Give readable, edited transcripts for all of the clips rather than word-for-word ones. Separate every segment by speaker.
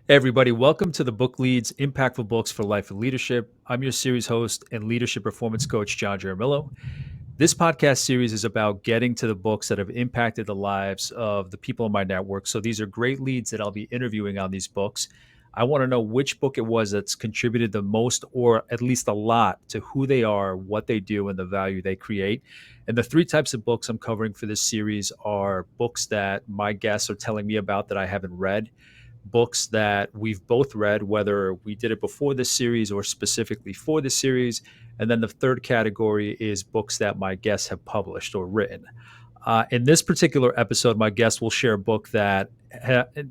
Speaker 1: Hey everybody, welcome to the Book Leads Impactful Books for Life and Leadership. I'm your series host and leadership performance coach, John Jaramillo. This podcast series is about getting to the books that have impacted the lives of the people in my network. So these are great leads that I'll be interviewing on these books. I want to know which book it was that's contributed the most or at least a lot to who they are, what they do, and the value they create. And the three types of books I'm covering for this series are books that my guests are telling me about that I haven't read, books that we've both read, whether we did it before this series or specifically for this series. And then the third category is books that my guests have published or written. In this particular episode, my guest will share a book that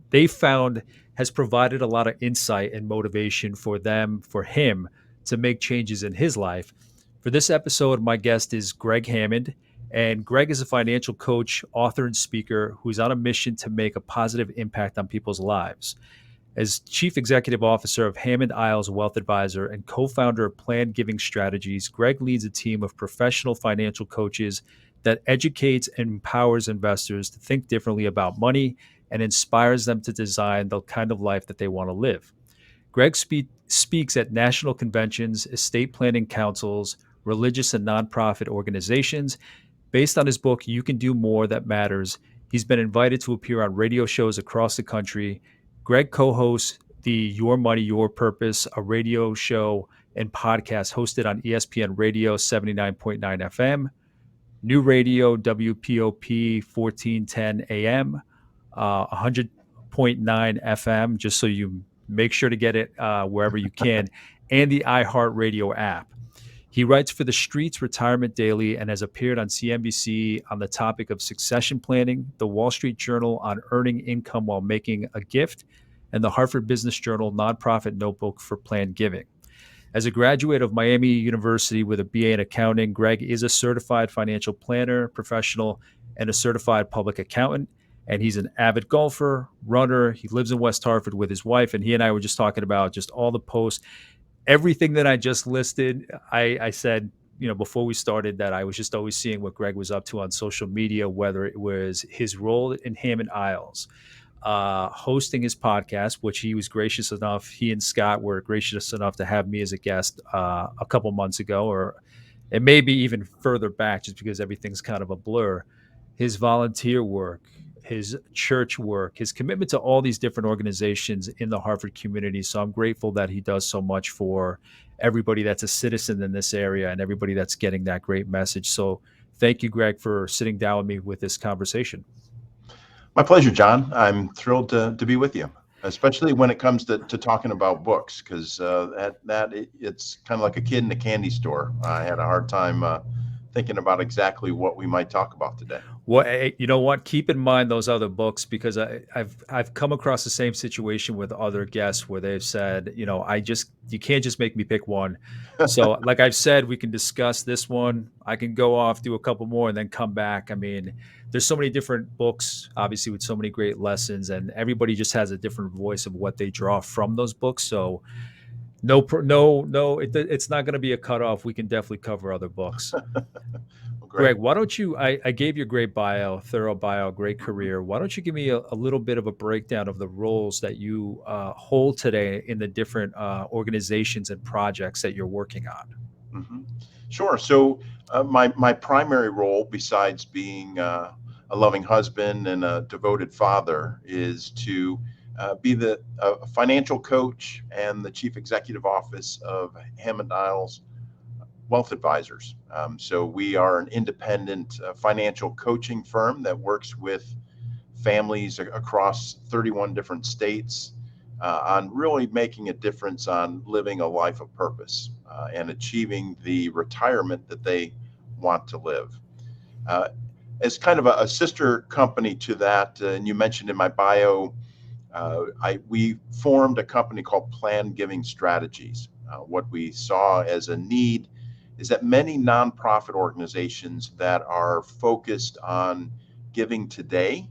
Speaker 1: they found has provided a lot of insight and motivation for them, for him, to make changes in his life. For this episode, my guest is Greg Hammond. And Greg is a financial coach, author, and speaker who's on a mission to make a positive impact on people's lives. As Chief Executive Officer of Hammond, Iles Wealth Advisor and co-founder of Planned Giving Strategies, Greg leads a team of professional financial coaches that educates and empowers investors to think differently about money and inspires them to design the kind of life that they want to live. Greg speaks at national conventions, estate planning councils, religious and nonprofit organizations. Based on his book, You Can Do More That Matters, he's been invited to appear on radio shows across the country. Greg co hosts the Your Money, Your Purpose, a radio show and podcast hosted on ESPN Radio 79.9 FM, New Radio WPOP 1410 AM, 100.9 FM, just so you make sure to get it wherever you can, and the iHeartRadio app. He writes for the Streets Retirement Daily and has appeared on CNBC on the topic of succession planning, the Wall Street Journal on earning income while making a gift, and the Harvard Business Journal nonprofit notebook for planned giving. As a graduate of Miami University with a BA in accounting, Greg is a certified financial planner, professional, and a certified public accountant. And he's an avid golfer, runner. He lives in West Hartford with his wife. And he and I were just talking about just all the posts, everything that I just listed. I said, before we started that I was just always seeing what Greg was up to on social media, whether it was his role in Hammond Isles, hosting his podcast, which he and Scott were gracious enough to have me as a guest a couple months ago, or it may be even further back just because everything's kind of a blur. His volunteer work, his church work, his commitment to all these different organizations in the Hartford community. So I'm grateful that he does so much for everybody that's a citizen in this area and everybody that's getting that great message. So thank you, Greg, for sitting down with me with this conversation.
Speaker 2: My pleasure, John. I'm thrilled to be with you, especially when it comes to talking about books, because it's kind of like a kid in a candy store. I had a hard time thinking about exactly what we might talk about today.
Speaker 1: Well, you know what? Keep in mind those other books because I've come across the same situation with other guests where they've said, you can't just make me pick one. So, like I've said, we can discuss this one. I can go off, do a couple more, and then come back. I mean, there's so many different books, obviously, with so many great lessons, and everybody just has a different voice of what they draw from those books. So, no, it's not going to be a cutoff. We can definitely cover other books.
Speaker 2: Well,
Speaker 1: Greg,
Speaker 2: great.
Speaker 1: why don't you? I gave you a great bio, thorough bio, great career. Why don't you give me a little bit of a breakdown of the roles that you hold today in the different organizations and projects that you're working on?
Speaker 2: hmm Sure. So my primary role, besides being a loving husband and a devoted father, is to be the financial coach and the chief executive office of Hammond Isles Wealth Advisors. So we are an independent financial coaching firm that works with families across 31 different states on really making a difference on living a life of purpose and achieving the retirement that they want to live. Uh, as kind of a sister company to that, and you mentioned in my bio, we formed a company called Planned Giving Strategies. What we saw as a need is that many nonprofit organizations that are focused on giving today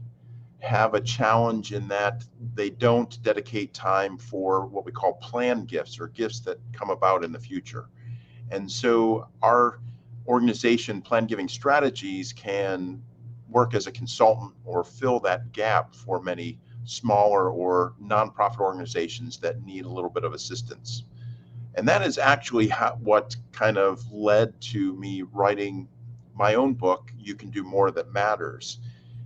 Speaker 2: have a challenge in that they don't dedicate time for what we call planned gifts or gifts that come about in the future. And so our organization, Planned Giving Strategies, can work as a consultant or fill that gap for many smaller or nonprofit organizations that need a little bit of assistance. And that is actually what kind of led to me writing my own book, You Can Do More That Matters.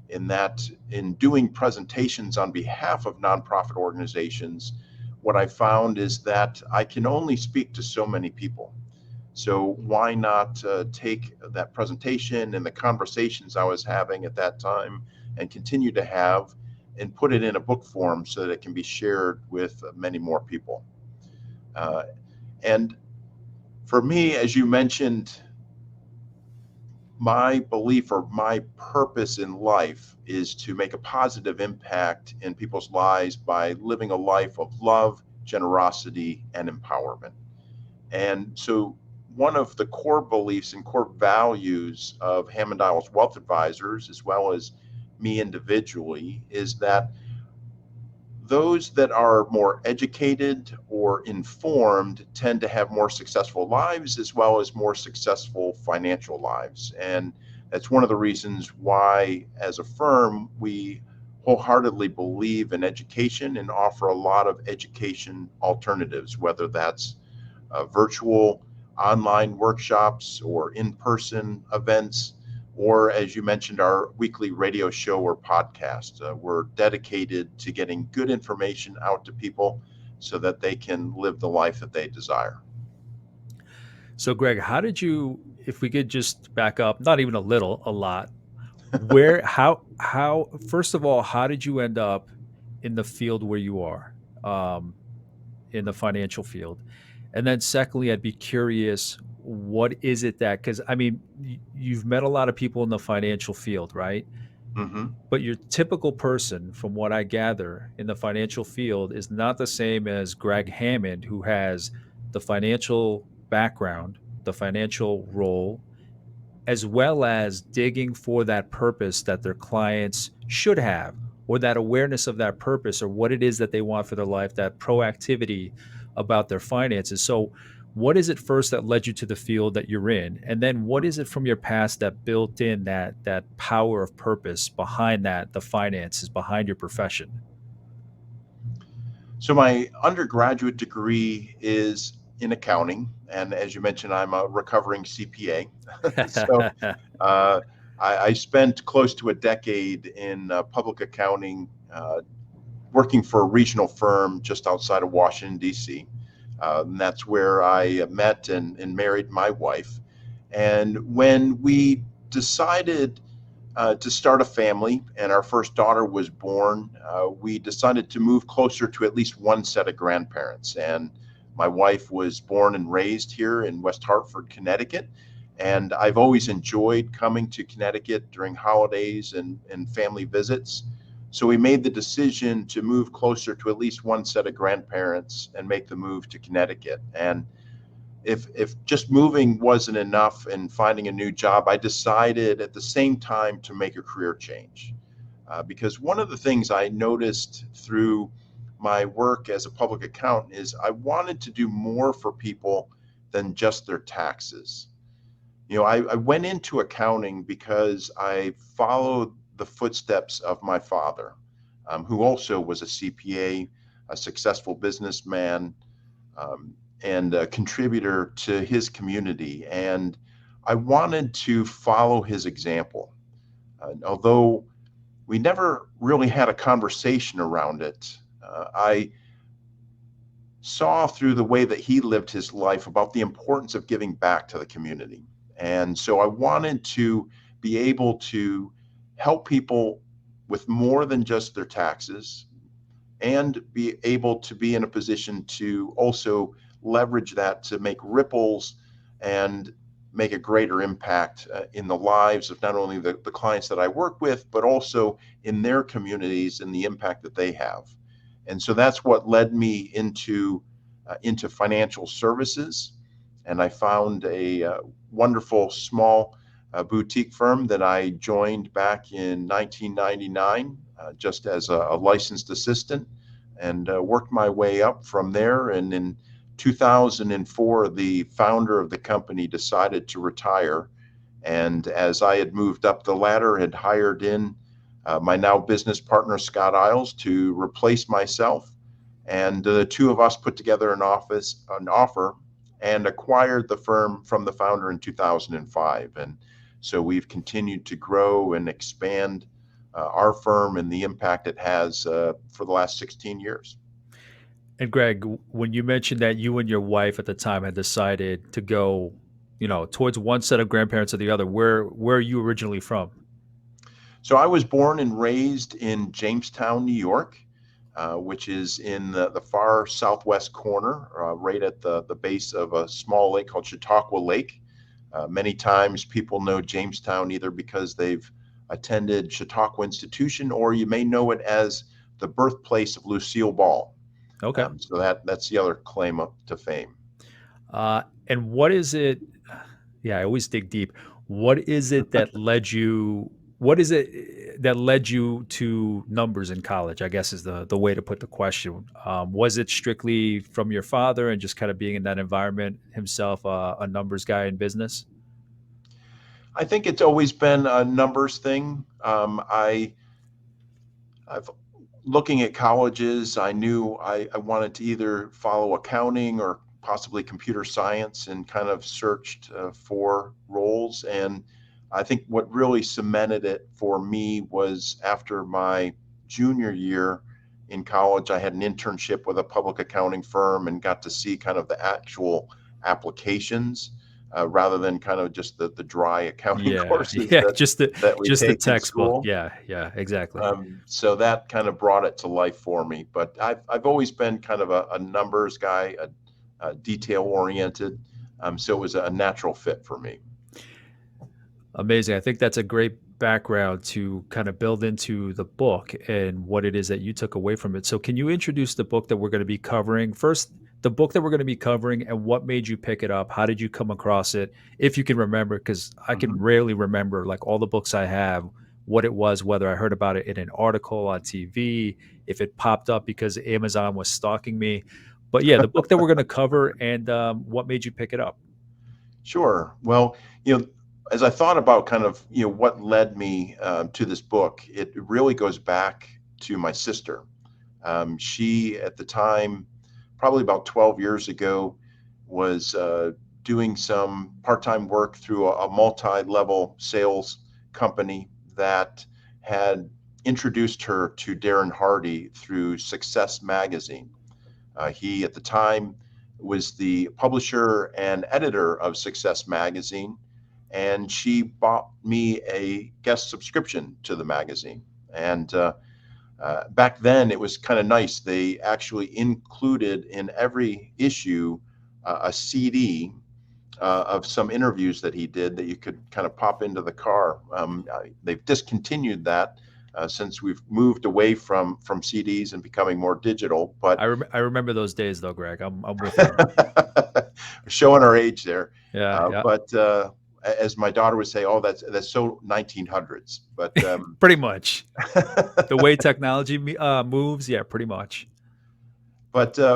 Speaker 2: In that, in doing presentations on behalf of nonprofit organizations, what I found is that I can only speak to so many people. So why not take that presentation and the conversations I was having at that time and continue to have and put it in a book form so that it can be shared with many more people. Uh, and for me, as you mentioned, my belief or my purpose in life is to make a positive impact in people's lives by living a life of love, generosity, and empowerment. And so, one of the core beliefs and core values of Hammond Iles Wealth Advisors, as well as me individually, is that those that are more educated or informed tend to have more successful lives as well as more successful financial lives. And that's one of the reasons why, as a firm, we wholeheartedly believe in education and offer a lot of education alternatives, whether that's virtual online workshops or in-person events, or as you mentioned, our weekly radio show or podcast. We're dedicated to getting good information out to people so that they can live the life that they desire.
Speaker 1: So, Greg, how did you, if we could just back up, not even a little, a lot, where, first of all, how did you end up in the field where you are, um, in the financial field? And then, secondly, I'd be curious, what is it that, because I mean, you've met a lot of people in the financial field, right?
Speaker 2: Mm-hmm.
Speaker 1: But your typical person, from what I gather in the financial field, is not the same as Greg Hammond, who has the financial background, the financial role, as well as digging for that purpose that their clients should have, or that awareness of that purpose, or what it is that they want for their life, that proactivity about their finances. So, what is it first that led you to the field that you're in? And then what is it from your past that built in that power of purpose behind that, the finances behind your profession?
Speaker 2: So, my undergraduate degree is in accounting. And as you mentioned, I'm a recovering CPA. So, uh, I spent close to a decade in public accounting, working for a regional firm just outside of Washington, D.C. And that's where I met and married my wife. And when we decided to start a family and our first daughter was born, we decided to move closer to at least one set of grandparents. And my wife was born and raised here in West Hartford, Connecticut. And I've always enjoyed coming to Connecticut during holidays and family visits. So we made the decision to move closer to at least one set of grandparents and make the move to Connecticut. And if just moving wasn't enough and finding a new job, I decided at the same time to make a career change. Because one of the things I noticed through my work as a public accountant is I wanted to do more for people than just their taxes. I went into accounting because I followed the footsteps of my father, who also was a CPA, a successful businessman, um, and a contributor to his community. And I wanted to follow his example. Although we never really had a conversation around it, I saw through the way that he lived his life about the importance of giving back to the community. And so I wanted to be able to help people with more than just their taxes, and be able to be in a position to also leverage that to make ripples and make a greater impact in the lives of not only the clients that I work with, but also in their communities and the impact that they have. And so that's what led me into financial services. And I found a wonderful small boutique firm that I joined back in 1999, just as a licensed assistant, and worked my way up from there. And in 2004, the founder of the company decided to retire. And as I had moved up the ladder, had hired in my now business partner, Scott Iles, to replace myself. And the two of us put together an offer, and acquired the firm from the founder in 2005. And so we've continued to grow and expand our firm and the impact it has for the last 16 years.
Speaker 1: And Greg, when you mentioned that you and your wife at the time had decided to go, towards one set of grandparents or the other, where are you originally from?
Speaker 2: So I was born and raised in Jamestown, New York, which is in the far southwest corner, right at the base of a small lake called Chautauqua Lake. Many times people know Jamestown either because they've attended Chautauqua Institution, or you may know it as the birthplace of Lucille Ball.
Speaker 1: Okay.
Speaker 2: So that's the other claim up to fame.
Speaker 1: And what is it? Yeah, I always dig deep. What is it that led you? What is it that led you to numbers in college? I guess is the way to put the question. Was it strictly from your father and just kind of being in that environment himself, a numbers guy in business?
Speaker 2: I think it's always been a numbers thing. I've looking at colleges, I knew I wanted to either follow accounting or possibly computer science, and kind of searched for roles. And I think what really cemented it for me was after my junior year in college, I had an internship with a public accounting firm and got to see kind of the actual applications rather than kind of just the dry accounting
Speaker 1: Yeah,
Speaker 2: courses
Speaker 1: yeah,
Speaker 2: that we
Speaker 1: just the
Speaker 2: take in
Speaker 1: textbook.
Speaker 2: school.
Speaker 1: Yeah, yeah, exactly.
Speaker 2: So that kind of brought it to life for me. But I've always been kind of a numbers guy, a detail oriented. So it was a natural fit for me.
Speaker 1: Amazing. I think that's a great background to kind of build into the book and what it is that you took away from it. So, can you introduce the book that we're going to be covering? First, the book that we're going to be covering and what made you pick it up? How did you come across it? If you can remember, because I can
Speaker 2: Mhm.
Speaker 1: rarely remember like all the books I have, what it was, whether I heard about it in an article on TV, if it popped up because Amazon was stalking me. But yeah, the book that we're going to cover and what made you pick it up.
Speaker 2: Sure. Well, as I thought about kind of what led me to this book, it really goes back to my sister. She, at the time, probably about 12 years ago, was doing some part time work through a multi level sales company that had introduced her to Darren Hardy through Success Magazine. He, at the time, was the publisher and editor of Success Magazine, and she bought me a guest subscription to the magazine. And back then, it was kind of nice. They actually included in every issue a CD of some interviews that he did that you could kind of pop into the car. They've discontinued that since we've moved away from CDs and becoming more digital. But
Speaker 1: I remember those days though, Greg. I'm with you.
Speaker 2: showing our age there.
Speaker 1: Yeah, yeah.
Speaker 2: But as my daughter would say, "Oh, that's so 1900s." But
Speaker 1: Pretty much. The way technology moves, yeah, pretty much.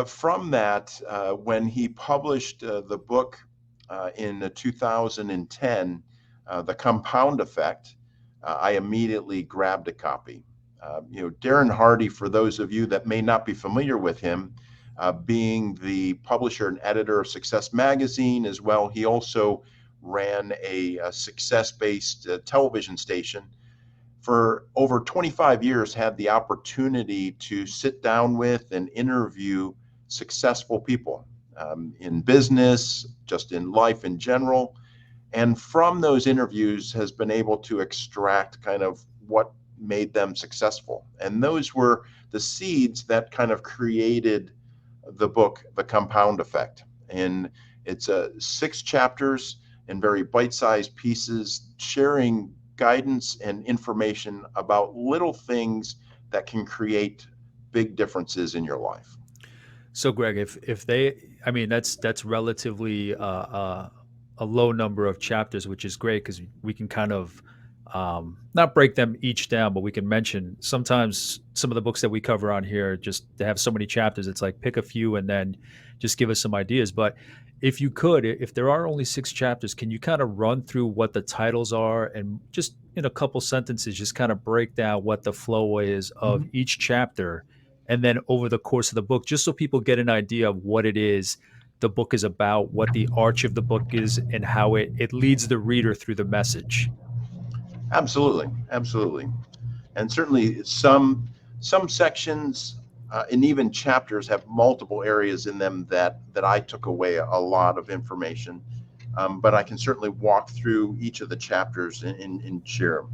Speaker 2: from that, when he published the book in 2010, The Compound Effect, I immediately grabbed a copy. Darren Hardy, for those of you that may not be familiar with him, being the publisher and editor of Success Magazine as well, he also ran a success based television station for over 25 years, had the opportunity to sit down with and interview successful people in business, just in life in general. And from those interviews has been able to extract kind of what made them successful. And those were the seeds that kind of created the book, The Compound Effect. And it's 6 chapters in very bite-sized pieces, sharing guidance and information about little things that can create big differences in your life.
Speaker 1: So, Greg, if they, I mean, that's relatively a low number of chapters, which is great because we can kind of not break them each down, but we can mention sometimes some of the books that we cover on here, just to have so many chapters, it's like pick a few and then just give us some ideas. But if you could, if there are only 6 chapters, can you kind of run through what the titles are and just in a couple sentences, just kind of break down what the flow is of
Speaker 2: Mhm.
Speaker 1: each chapter? And then over the course of the book, just so people get an idea of what it is the book is about, what the arch of the book is, and how it leads the reader through the message.
Speaker 2: Absolutely, absolutely. And certainly some sections and even chapters have multiple areas in them that I took away a lot of information. But I can certainly walk through each of the chapters and share them.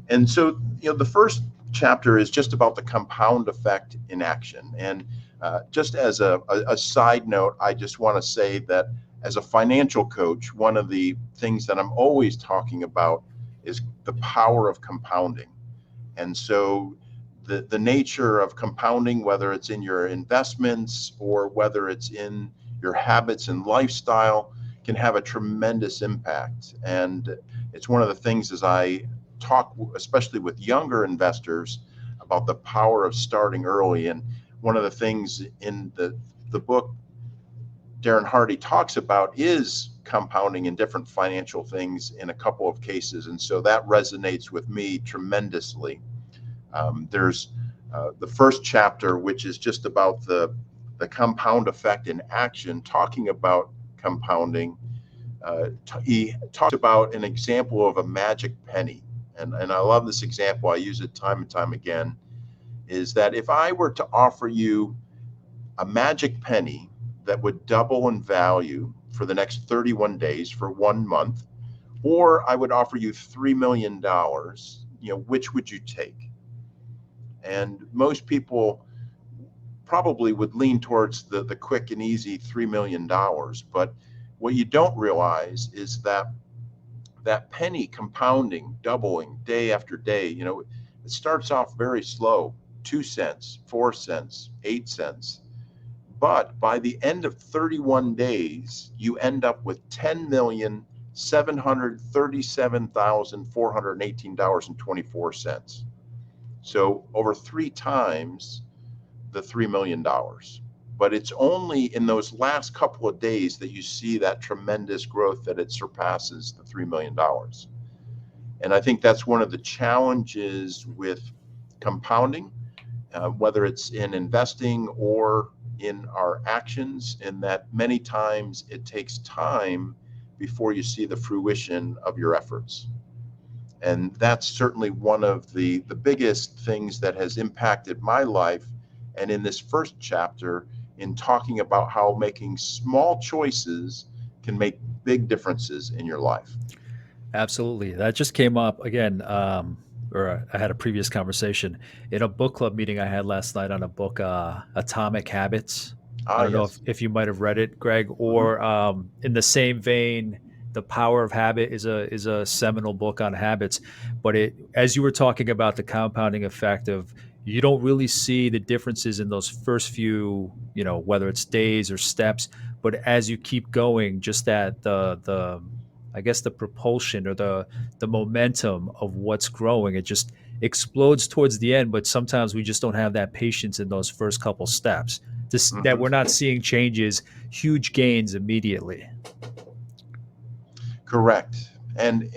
Speaker 2: And so, the first chapter is just about the compound effect in action. And just as a side note, I just want to say that as a financial coach, one of the things that I'm always talking about is the power of compounding. And so the nature of compounding, whether it's in your investments or whether it's in your habits and lifestyle, can have a tremendous impact. And it's one of the things as I talk, especially with younger investors, about the power of starting early. And one of the things in the book Darren Hardy talks about is compounding in different financial things in a couple of cases. And so that resonates with me tremendously. There's the first chapter, which is just about the compound effect in action, talking about compounding. He talks about an example of a magic penny. And I love this example. I use it time and time again. Is that if I were to offer you a magic penny that would double in value for the next 31 days for 1 month, or I would offer you $3 million, which would you take? And most people probably would lean towards the quick and easy $3 million. But what you don't realize is that penny compounding, doubling day after day, it starts off very slow, 2 cents, 4 cents, 8 cents. But by the end of 31 days, you end up with $10,737,418.24. So over 3 times the $3 million. But it's only in those last couple of days that you see that tremendous growth that it surpasses the $3 million. And I think that's one of the challenges with compounding, whether it's in investing or in our actions, in that many times it takes time before you see the fruition of your efforts. And that's certainly one of the biggest things that has impacted my life. And in this first chapter, in talking about how making small choices can make big differences in your life.
Speaker 1: Absolutely. That just came up again, or I had a previous conversation in a book club meeting I had last night on a book, Atomic Habits. I
Speaker 2: Ah,
Speaker 1: don't know
Speaker 2: yes.
Speaker 1: if you might have read it, Greg,
Speaker 2: Mhm.
Speaker 1: or in the same vein, The Power of Habit is a seminal book on habits. But it, as you were talking about the compounding effect of, you don't really see the differences in those first few, whether it's days or steps, but as you keep going, just that the I guess the propulsion or the momentum of what's growing, it just explodes towards the end. But sometimes we just don't have that patience in those first couple steps. That we're
Speaker 2: Mhm.
Speaker 1: not seeing changes, huge gains immediately.
Speaker 2: Correct. And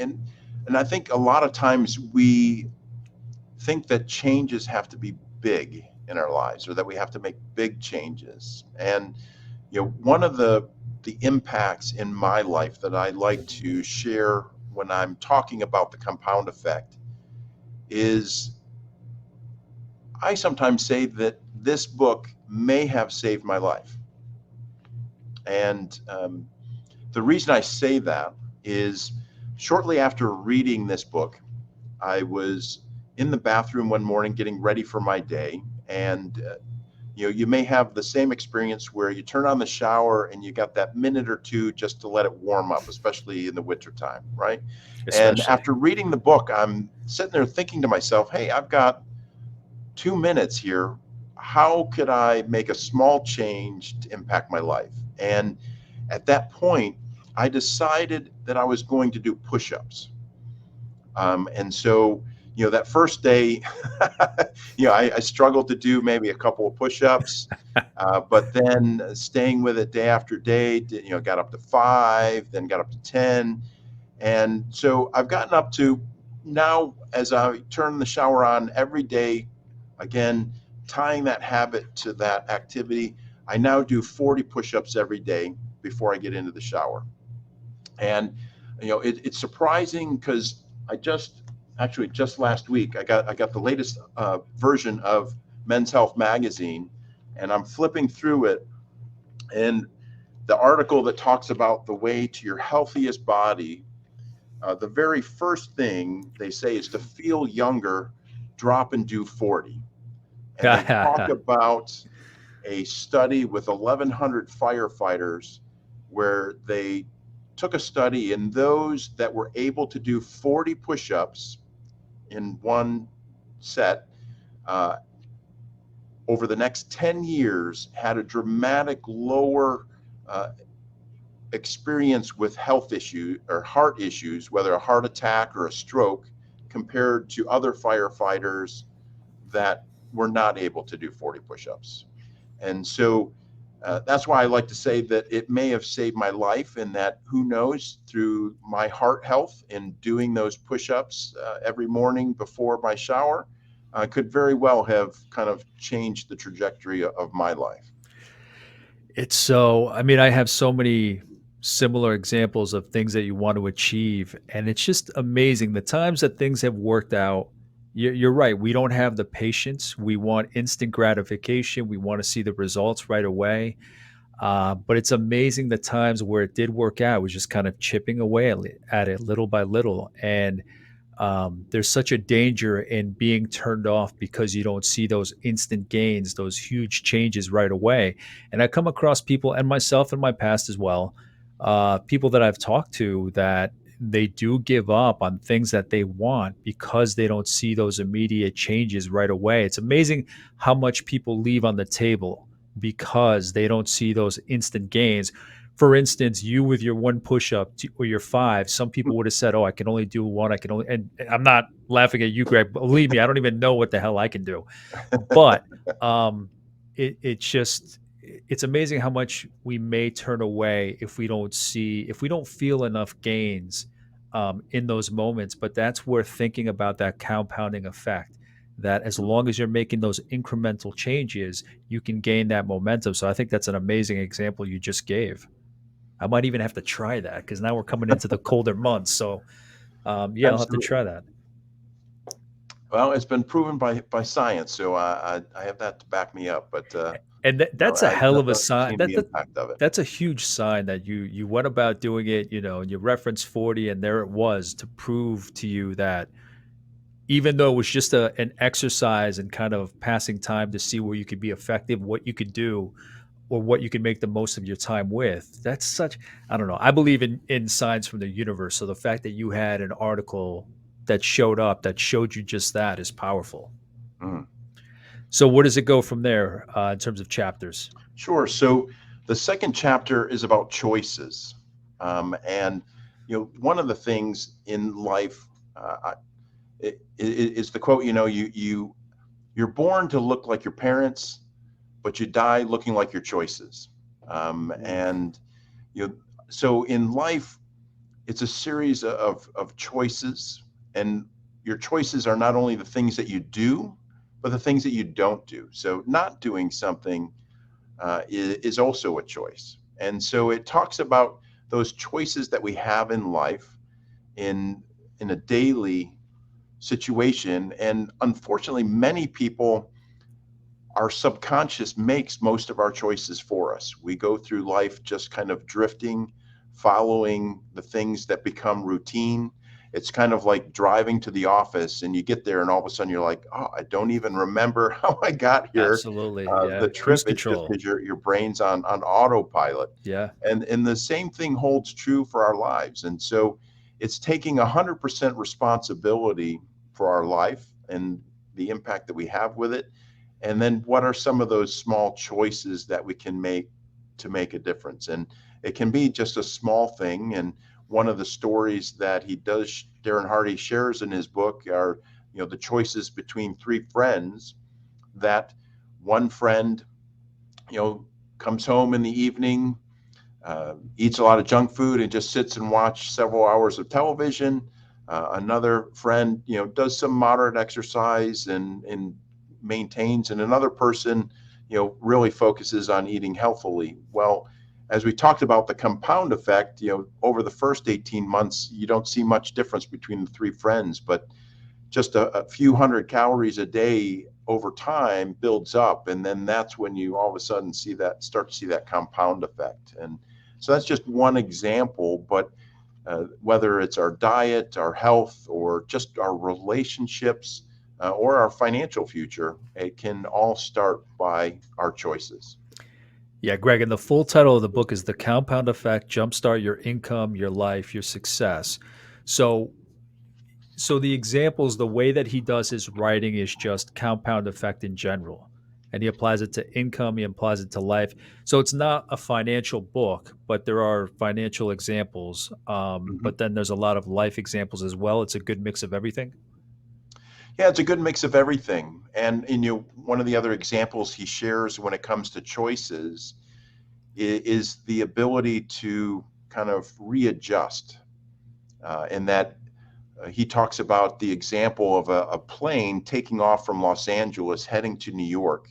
Speaker 2: I think a lot of times we think that changes have to be big in our lives, or that we have to make big changes. And one of the impacts in my life that I like to share when I'm talking about the compound effect is I sometimes say that this book may have saved my life. And the reason I say that is shortly after reading this book, I was in the bathroom one morning getting ready for my day. And you may have the same experience where you turn on the shower and you got that minute or two just to let it warm up, especially in the wintertime, right? And
Speaker 1: Especially.
Speaker 2: after reading the book, I'm sitting there thinking to myself, hey, I've got 2 minutes here. How could I make a small change to impact my life? And at that point, I decided that I was going to do push ups. And so, that first day, I struggled to do maybe a couple of push-ups, but then staying with it day after day, got up to 5, then got up to 10. And so I've gotten up to now, as I turn the shower on every day, again, tying that habit to that activity, I now do 40 push-ups every day before I get into the shower. And it's surprising because I just last week I got the latest version of Men's Health magazine, and I'm flipping through it, and the article that talks about the way to your healthiest body, the very first thing they say is to feel younger, drop and do 40. And they talk about a study with 1,100 firefighters where they took a study, and those that were able to do 40 push-ups in one set uh, over the next 10 years had a dramatic lower uh, experience with health issues or heart issues, whether a heart attack or a stroke, compared to other firefighters that were not able to do 40 push-ups. And so that's why I like to say that it may have saved my life, and that who knows, through my heart health and doing those push-ups every morning before my shower, could very well have kind of changed the trajectory of my life.
Speaker 1: It's so I mean, I have so many similar examples of things that you want to achieve, and it's just amazing the times that things have worked out. You're right. We don't have the patience. We want instant gratification. We want to see the results right away. But it's amazing the times where it did work out. It was just kind of chipping away at it little by little. And there's such a danger in being turned off because you don't see those instant gains, those huge changes right away. And I come across people, and myself in my past as well, people that I've talked to that they do give up on things that they want because they don't see those immediate changes right away. It's amazing how much people leave on the table because they don't see those instant gains. For instance, you with your one push up or your five, some people would have said, "Oh, I can only do one. I can only," and I'm not laughing at you, Greg. Believe me, I don't even know what the hell I can do. But um, it's just it's amazing how much we may turn away if we don't feel enough gains in those moments. But that's where thinking about that compounding effect. That as long as you're making those incremental changes, you can gain that momentum. So I think that's an amazing example you just gave. I might even have to try that because now we're coming into the colder months. So, yeah, I'll have to
Speaker 2: Absolutely.
Speaker 1: try that.
Speaker 2: Well, it's been proven by science, so I have that to back me up. But
Speaker 1: And that's a
Speaker 2: I've
Speaker 1: hell of a
Speaker 2: definitely
Speaker 1: sign.
Speaker 2: seen the impact of it.
Speaker 1: That's a huge sign that you went about doing it. And you referenced 40, and there it was to prove to you that even though it was just an exercise and kind of passing time to see where you could be effective, what you could do, or what you can make the most of your time with. That's such I don't know. I believe in signs from the universe. So the fact that you had an article that showed up that showed you just that is powerful.
Speaker 2: Mhm.
Speaker 1: So where does it go from there in terms of chapters?
Speaker 2: Sure. So the second chapter is about choices, and one of the things in life is the quote. You're born to look like your parents, but you die looking like your choices.
Speaker 1: Ooh,
Speaker 2: And you know, so in life, it's a series of choices, and your choices are not only the things that you do, but the things that you don't do. So not doing something is also a choice. And so it talks about those choices that we have in life in a daily situation. And unfortunately, many people, our subconscious makes most of our choices for us. We go through life just kind of drifting, following the things that become routine. It's kind of like driving to the office, and you get there, and all of a sudden you're like, "Oh, I don't even remember how I got here."
Speaker 1: absolutely. Yeah.
Speaker 2: The
Speaker 1: Cruise
Speaker 2: trip is just
Speaker 1: control.
Speaker 2: because your brain's on autopilot,
Speaker 1: Yeah.
Speaker 2: and the same thing holds true for our lives. And so it's taking 100% responsibility for our life and the impact that we have with it, and then what are some of those small choices that we can make to make a difference. And it can be just a small thing. And one of the stories that Darren Hardy shares in his book are, the choices between three friends. That one friend, you know, comes home in the evening, eats a lot of junk food, and just sits and watches several hours of television. Another friend, does some moderate exercise and maintains, and another person, really focuses on eating healthily. Well, as we talked about the compound effect, over the first 18 months, you don't see much difference between the three friends, but just a few hundred calories a day over time builds up, and then that's when you all of a sudden start to see that compound effect. And so that's just one example, but whether it's our diet, our health, or just our relationships, or our financial future, it can all start by our choices.
Speaker 1: Yeah, Greg, and the full title of the book is The Compound Effect: Jumpstart Your Income, Your Life, Your Success. So so the examples, the way that he does his writing is just compound effect in general. And he applies it to income, he applies it to life. So it's not a financial book, but there are financial examples.
Speaker 2: Mhm.
Speaker 1: But then there's a lot of life examples as well. It's a good mix of everything.
Speaker 2: Yeah, it's a good mix of everything. And one of the other examples he shares when it comes to choices is the ability to kind of readjust. In that he talks about the example of a plane taking off from Los Angeles heading to New York.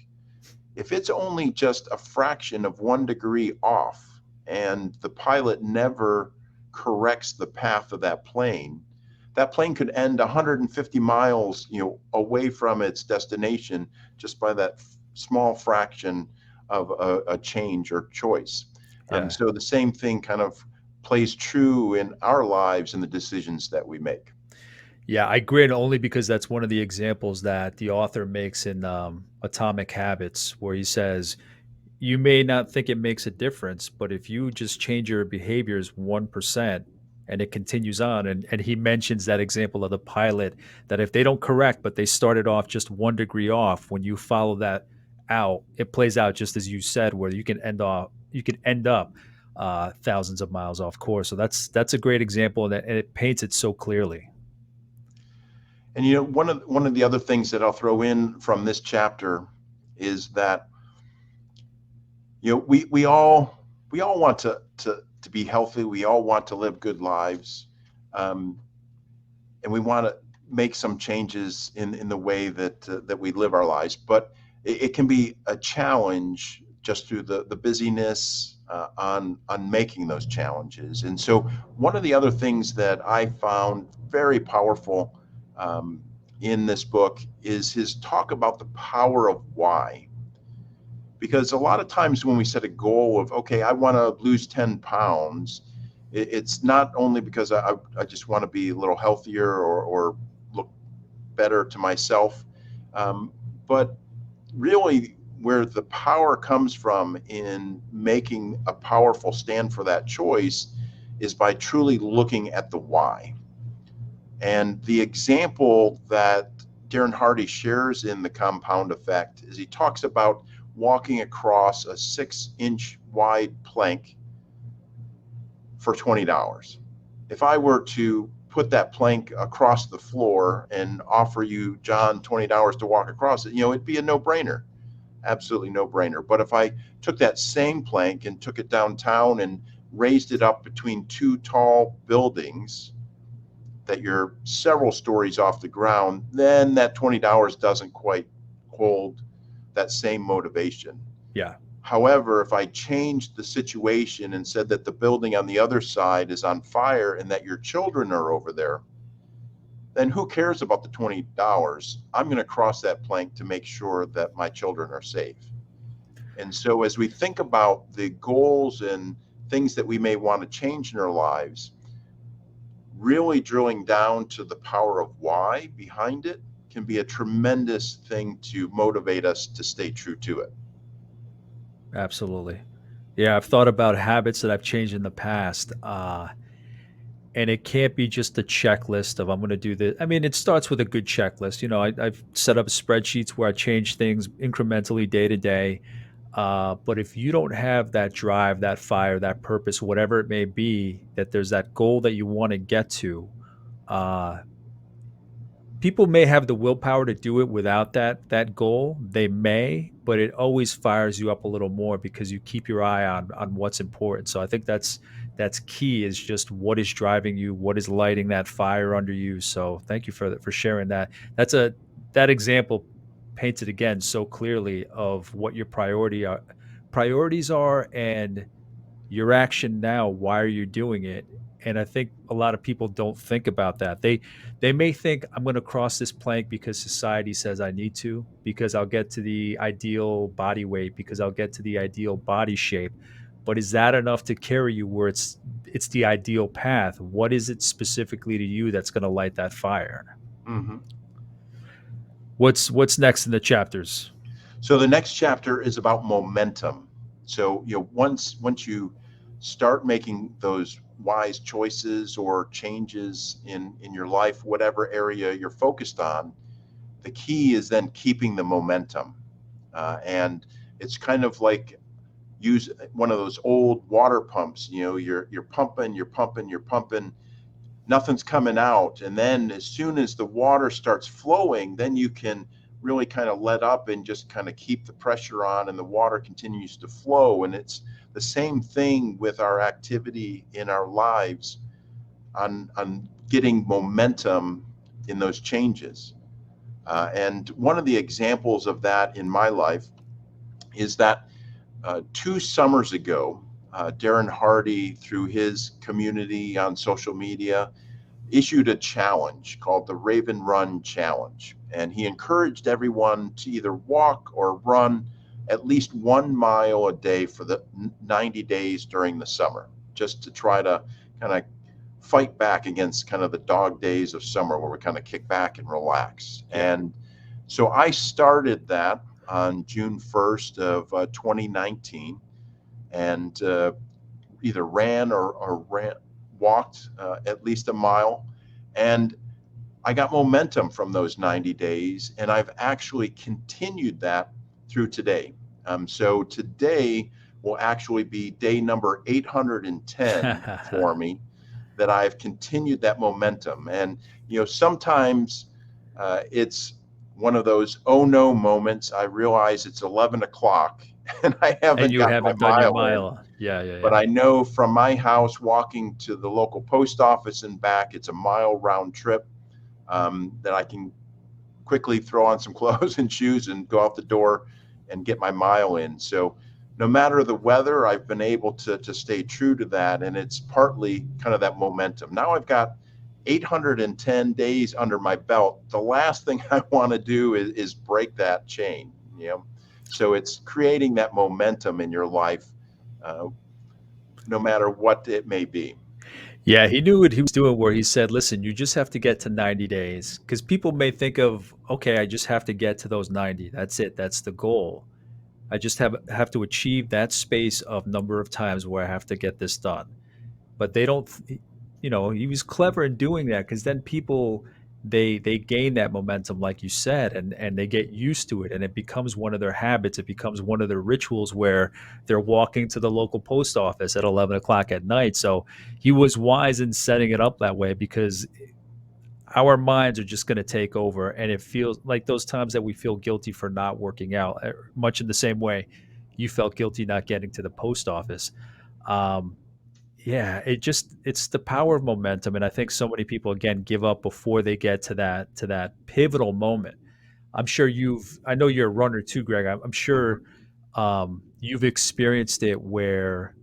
Speaker 2: If it's only just a fraction of 1 degree off and the pilot never corrects the path of that plane could end 150 miles, away from its destination just by that small fraction of a change or choice.
Speaker 1: Yeah.
Speaker 2: So the same thing kind of plays true in our lives and the decisions that we make.
Speaker 1: Yeah, I grin only because that's one of the examples that the author makes in Atomic Habits, where he says, you may not think it makes a difference, but if you just change your behaviors 1% and it continues on, and he mentions that example of the pilot, that if they don't correct, but they started off just 1 degree off, when you follow that out, it plays out just as you said, where you can end up thousands of miles off course. So that's a great example, and it paints it so clearly.
Speaker 2: And one of the other things that I'll throw in from this chapter is that we all want to be healthy. We all want to live good lives, um, and we want to make some changes in the way that we live our lives. But it can be a challenge just through the busyness on making those challenges. And so one of the other things that I found very powerful um, in this book is his talk about the power of why. Because a lot of times when we set a goal of, okay, I want to lose 10 pounds, it's not only because I just want to be a little healthier or look better to myself, um, but really where the power comes from in making a powerful stand for that choice is by truly looking at the why. And the example that Darren Hardy shares in The Compound Effect is he talks about walking across a 6-inch wide plank for $20. If I were to put that plank across the floor and offer you, John, $20 to walk across it, it'd be a no brainer. Absolutely no brainer. But if I took that same plank and took it downtown and raised it up between two tall buildings that you're several stories off the ground, then that $20 doesn't quite hold that same motivation.
Speaker 1: Yeah.
Speaker 2: However, if I changed the situation and said that the building on the other side is on fire and that your children are over there, then who cares about the $20? I'm going to cross that plank to make sure that my children are safe. And so, as we think about the goals and things that we may want to change in our lives, really drilling down to the power of why behind it can be a tremendous thing to motivate us to stay true to it.
Speaker 1: Absolutely. Yeah, I've thought about habits that I've changed in the past, and it can't be just a checklist of I'm going to do this. I mean, it starts with a good checklist. I've set up spreadsheets where I change things incrementally day to day. But if you don't have that drive, that fire, that purpose, whatever it may be, that there's that goal that you want to get to, uh, people may have the willpower to do it without that goal. They may, but it always fires you up a little more because you keep your eye on what's important. So I think that's key, is just what is driving you, what is lighting that fire under you. So thank you for sharing that. That's a that example painted again so clearly of what your priorities are, and your action now, why are you doing it? And I think a lot of people don't think about that. They may think, I'm going to cross this plank because society says I need to, because I'll get to the ideal body weight, because I'll get to the ideal body shape. But is that enough to carry you where it's the ideal path? What is it specifically to you that's going to light that fire?
Speaker 2: Hmm.
Speaker 1: What's next in the chapters?
Speaker 2: So the next chapter is about momentum. So once you start making those wise choices or changes in your life, whatever area you're focused on, the key is then keeping the momentum. And it's kind of like use one of those old water pumps. You're pumping, you're pumping, you're pumping, nothing's coming out. And then as soon as the water starts flowing, then you can really kind of let up and just kind of keep the pressure on, and the water continues to flow. And it's the same thing with our activity in our lives, on getting momentum in those changes. And one of the examples of that in my life is that 2 summers ago, Darren Hardy, through his community on social media, issued a challenge called the Raven Run Challenge. And he encouraged everyone to either walk or run at least 1 mile a day for the 90 days during the summer, just to try to kind of fight back against kind of the dog days of summer where we kind of kick back and relax.
Speaker 1: Yeah.
Speaker 2: And so I started that on June 1st of 2019, and either ran or walked at least a mile. And I got momentum from those 90 days, and I've actually continued that through today. So today will actually be day number 810 for me, that I've continued that momentum. And, sometimes it's one of those oh no moments. I realize it's 11 o'clock and I
Speaker 1: And
Speaker 2: haven't
Speaker 1: you
Speaker 2: got my
Speaker 1: haven't done your
Speaker 2: mile in.
Speaker 1: mile. Yeah, yeah,
Speaker 2: But
Speaker 1: yeah.
Speaker 2: I know from my house walking to the local post office and back, it's a mile round trip, that I can quickly throw on some clothes and shoes and go out the door and get my mile in. So no matter the weather, I've been able to stay true to that. And it's partly kind of that momentum. Now I've got 810 days under my belt. The last thing I want to do is break that chain, you know? So it's creating that momentum in your life, uh, no matter what it may be.
Speaker 1: Yeah, he knew what he was doing where he said, "Listen, you just have to get to 90 days." Because people may think of, "Okay, I just have to get to those 90. That's it. That's the goal. I just have to achieve that space of number of times where I have to get this done." But they don't he was clever in doing that, because then people, they gain that momentum, like you said, and they get used to it, and it becomes one of their habits. It becomes one of their rituals where they're walking to the local post office at 11 o'clock at night. So he was wise in setting it up that way, because our minds are just going to take over, and it feels like those times that we feel guilty for not working out, much in the same way you felt guilty not getting to the post office. um, yeah, it's the power of momentum, and I think so many people, again, give up before they get to that pivotal moment. I know you're a runner too, Greg. I'm sure
Speaker 2: Mhm.
Speaker 1: you've experienced it where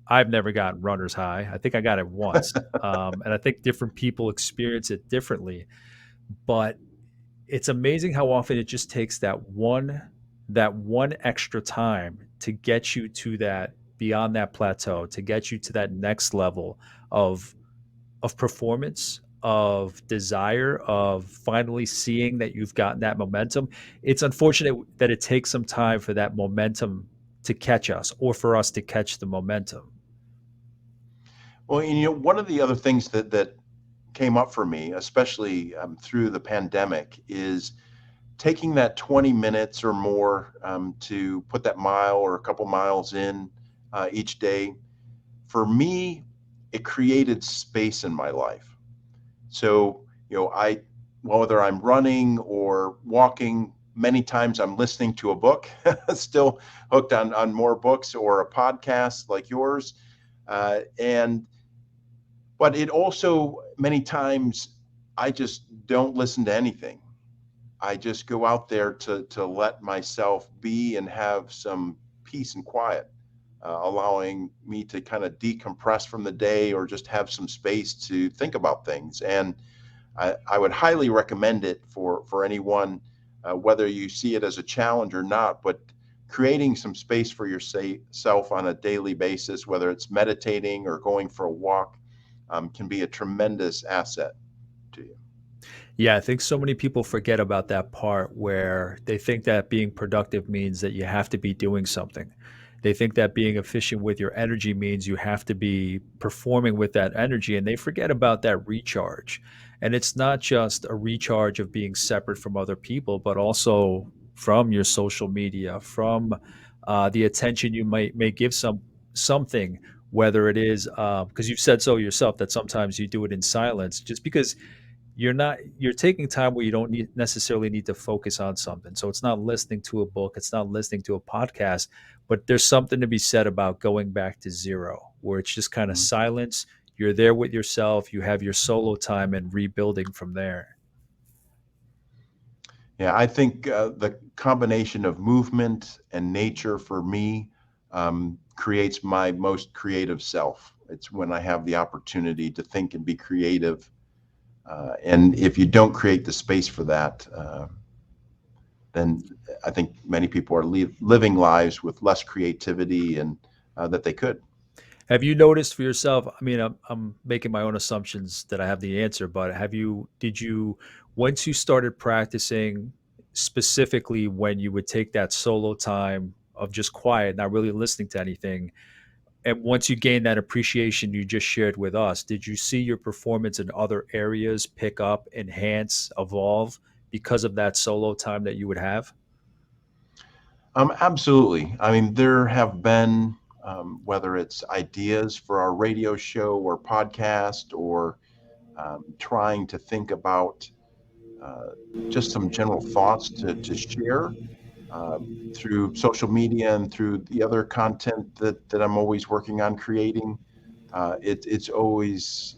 Speaker 1: I've never gotten runner's high. I think I got it once, and I think different people experience it differently. But it's amazing how often it just takes that one extra time to get you to that, beyond that plateau, to get you to that next level of performance, of desire, of finally seeing that you've gotten that momentum. It's unfortunate that it takes some time for that momentum to catch us, or for us to catch the momentum.
Speaker 2: Well, and, one of the other things that came up for me, especially through the pandemic, is taking that 20 minutes or more to put that mile or a couple miles in each day, for me, it created space in my life. So, whether I'm running or walking, many times I'm listening to a book, still hooked on more books or a podcast like yours. And but it also many times I just don't listen to anything. I just go out there to let myself be and have some peace and quiet, allowing me to kind of decompress from the day or just have some space to think about things. And I would highly recommend it for anyone, whether you see it as a challenge or not. But creating some space for yourself on a daily basis, whether it's meditating or going for a walk, can be a tremendous asset to you.
Speaker 1: Yeah, I think so many people forget about that part where they think that being productive means that you have to be doing something. They think that being efficient with your energy means you have to be performing with that energy, and they forget about that recharge. And it's not just a recharge of being separate from other people, but also from your social media, from the attention you may give something, whether it is because you've said so yourself that sometimes you do it in silence, just because you're taking time where you don't necessarily need to focus on something. So it's not listening to a book, it's not listening to a podcast, but there's something to be said about going back to zero, where it's just kind of
Speaker 2: Mhm.
Speaker 1: silence. You're there with yourself, you have your solo time and rebuilding from there.
Speaker 2: Yeah, I think the combination of movement and nature for me creates my most creative self. It's when I have the opportunity to think and be creative. And if you don't create the space for that, then I think many people are living lives with less creativity and that they could.
Speaker 1: Have you noticed for yourself? I mean, I'm making my own assumptions that I have the answer, but did you, once you started practicing specifically when you would take that solo time of just quiet, not really listening to anything, and once you gained that appreciation you just shared with us, did you see your performance in other areas pick up, enhance, evolve because of that solo time that you would have?
Speaker 2: Absolutely. I mean, there have been, whether it's ideas for our radio show or podcast or trying to think about uh, just some general thoughts to share through social media and through the other content that I'm always working on creating. It's always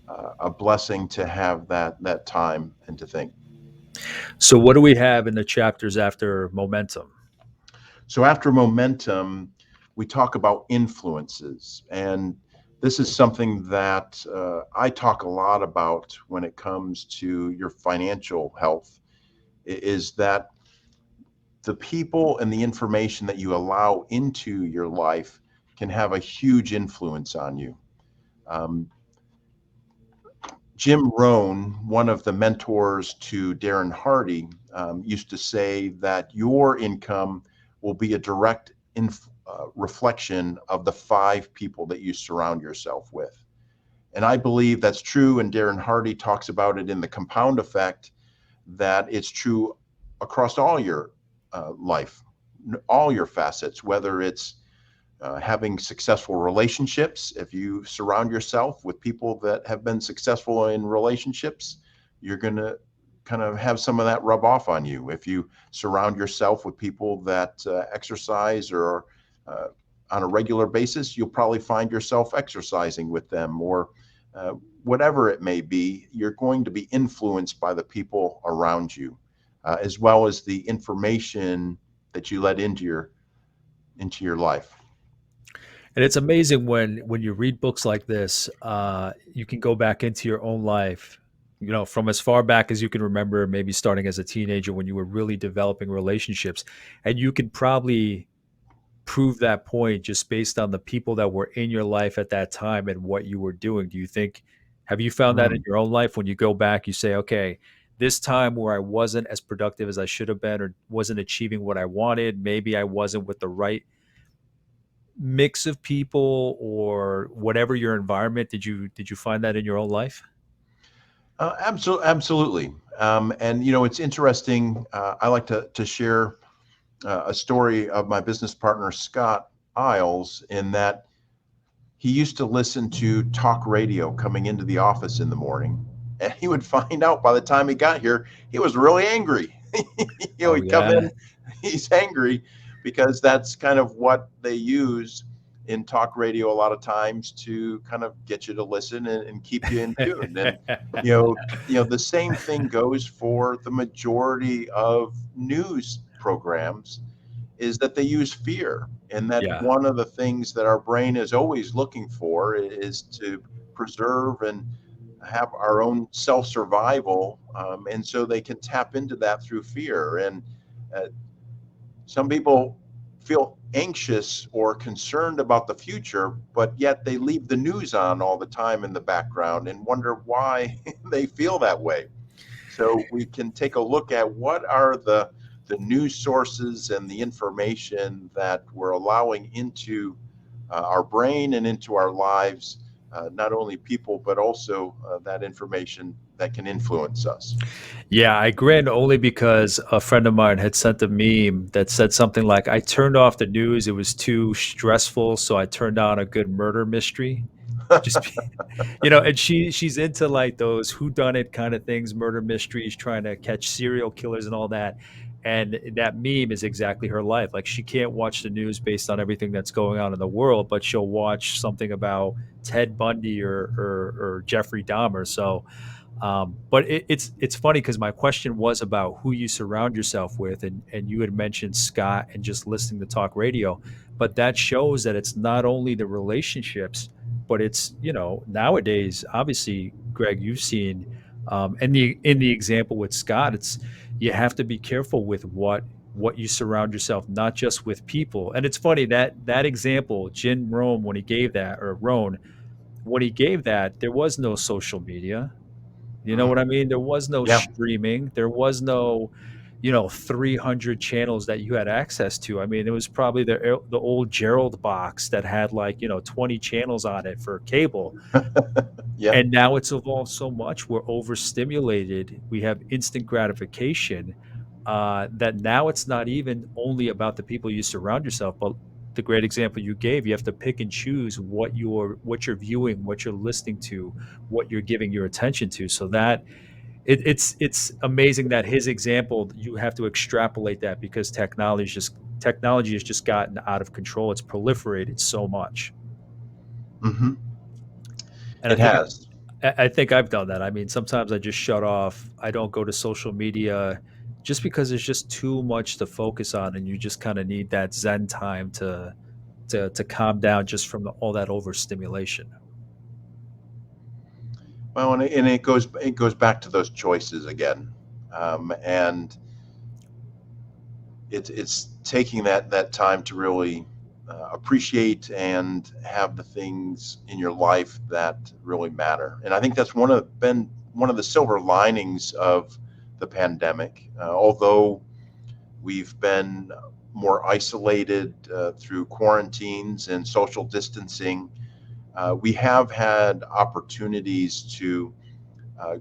Speaker 2: a blessing to have that time and to think.
Speaker 1: So what do we have in the chapters after momentum?
Speaker 2: So after momentum, we talk about influences, and this is something that I talk a lot about when it comes to your financial health. Is that the people and the information that you allow into your life can have a huge influence on you. Um, Jim Rohn, one of the mentors to Darren Hardy, used to say that your income will be a direct reflection of the five people that you surround yourself with. And I believe that's true. And Darren Hardy talks about it in the compound effect, that it's true across all your life, all your facets, whether it's having successful relationships. If you surround yourself with people that have been successful in relationships, you're going to kind of have some of that rub off on you. If you surround yourself with people that exercise or uh, on a regular basis, you'll probably find yourself exercising with them or uh, whatever it may be. You're going to be influenced by the people around you, as well as the information that you let into your life.
Speaker 1: And it's amazing when you read books like this, you can go back into your own life, you know, from as far back as you can remember, maybe starting as a teenager when you were really developing relationships, and you can probably prove that point just based on the people that were in your life at that time and what you were doing. Do you think, have you found that in
Speaker 2: Mm.
Speaker 1: your own life when you go back, you say, okay, this time where I wasn't as productive as I should have been or wasn't achieving what I wanted, maybe I wasn't with the right mix of people or whatever your environment, did you find that in your own life?
Speaker 2: Absolutely. And it's interesting. I like to share a story of my business partner Scott Iles, in that he used to listen to talk radio coming into the office in the morning, and he would find out by the time he got here he was really angry.
Speaker 1: Oh
Speaker 2: He'd come
Speaker 1: yeah.
Speaker 2: in, he's angry, because that's kind of what they use in talk radio a lot of times, to kind of get you to listen and keep you in tune. And you know, the same thing goes for the majority of news programs, is that they use fear. And that
Speaker 1: Yeah.
Speaker 2: one of the things that our brain is always looking for is to preserve and have our own self survival. And so they can tap into that through fear. And uh, some people feel anxious or concerned about the future, but yet they leave the news on all the time in the background and wonder why they feel that way. So we can take a look at what are the news sources and the information that we're allowing into our brain and into our lives, not only people, but also that information that can influence us.
Speaker 1: Yeah, I grin only because a friend of mine had sent a meme that said something like, "I turned off the news, it was too stressful, so I turned on a good murder mystery." Just be and she's into, like, those whodunit kinda things, murder mysteries, trying to catch serial killers and all that, and that meme is exactly her life. Like, she can't watch the news based on everything that's going on in the world, but she'll watch something about Ted Bundy or Jeffrey Dahmer. So but it's funny because my question was about who you surround yourself with, and you had mentioned Scott and just listening to talk radio, but that shows that it's not only the relationships, but it's nowadays. Obviously, Greg, you've seen, and in the example with Scott, it's you have to be careful with what you surround yourself, not just with people. And it's funny that that example, Jin Rome, when he gave that, or Roan, when he gave that, there was no social media. You know what
Speaker 2: Mhm.
Speaker 1: I mean? There was no
Speaker 2: Yeah.
Speaker 1: streaming. There was no, 300 channels that you had access to. I mean, it was probably the old Gerald box that had, like, 20 channels on it for cable.
Speaker 2: Yeah.
Speaker 1: And now it's evolved so much. We're overstimulated. We have instant gratification, that now it's not even only about the people you surround yourself, but the great example you gave, you have to pick and choose what you're viewing, what you're listening to, what you're giving your attention to. So that it's amazing that his example, you have to extrapolate that because technology has just gotten out of control. It's proliferated so much.
Speaker 2: Hmm.
Speaker 1: And
Speaker 2: It has.
Speaker 1: I think I've done that. I mean, sometimes I just shut off. I don't go to social media just because there's just too much to focus on, and you just kind of need that zen time to calm down just from all that overstimulation.
Speaker 2: Well, and it goes back to those choices again. And it's taking that time to really appreciate and have the things in your life that really matter. And I think that's been one of the silver linings of the pandemic. Although we've been more isolated through quarantines and social distancing, we have had opportunities to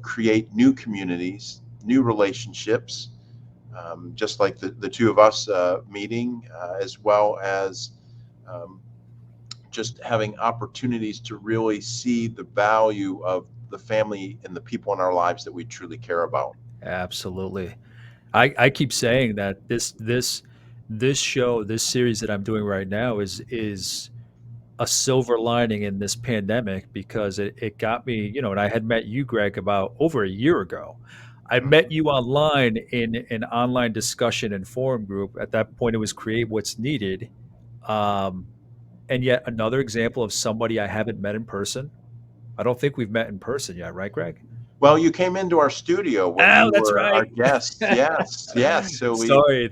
Speaker 2: create new communities, new relationships, just like the two of us meeting, as well as um, just having opportunities to really see the value of the family and the people in our lives that we truly care about.
Speaker 1: Absolutely. I keep saying that this show, this series that I'm doing right now is a silver lining in this pandemic because it got me, and I had met you, Greg, about over a year ago. I met
Speaker 2: Mhm.
Speaker 1: you online in an online discussion and forum group. At that point, it was create what's needed. Um, and yet another example of somebody I haven't met in person. I don't think we've met in person yet, right, Greg?
Speaker 2: Well, you came into our studio when
Speaker 1: Oh,
Speaker 2: you
Speaker 1: that's
Speaker 2: were our
Speaker 1: right.
Speaker 2: guest. Yes, yes. So we,
Speaker 1: Sorry,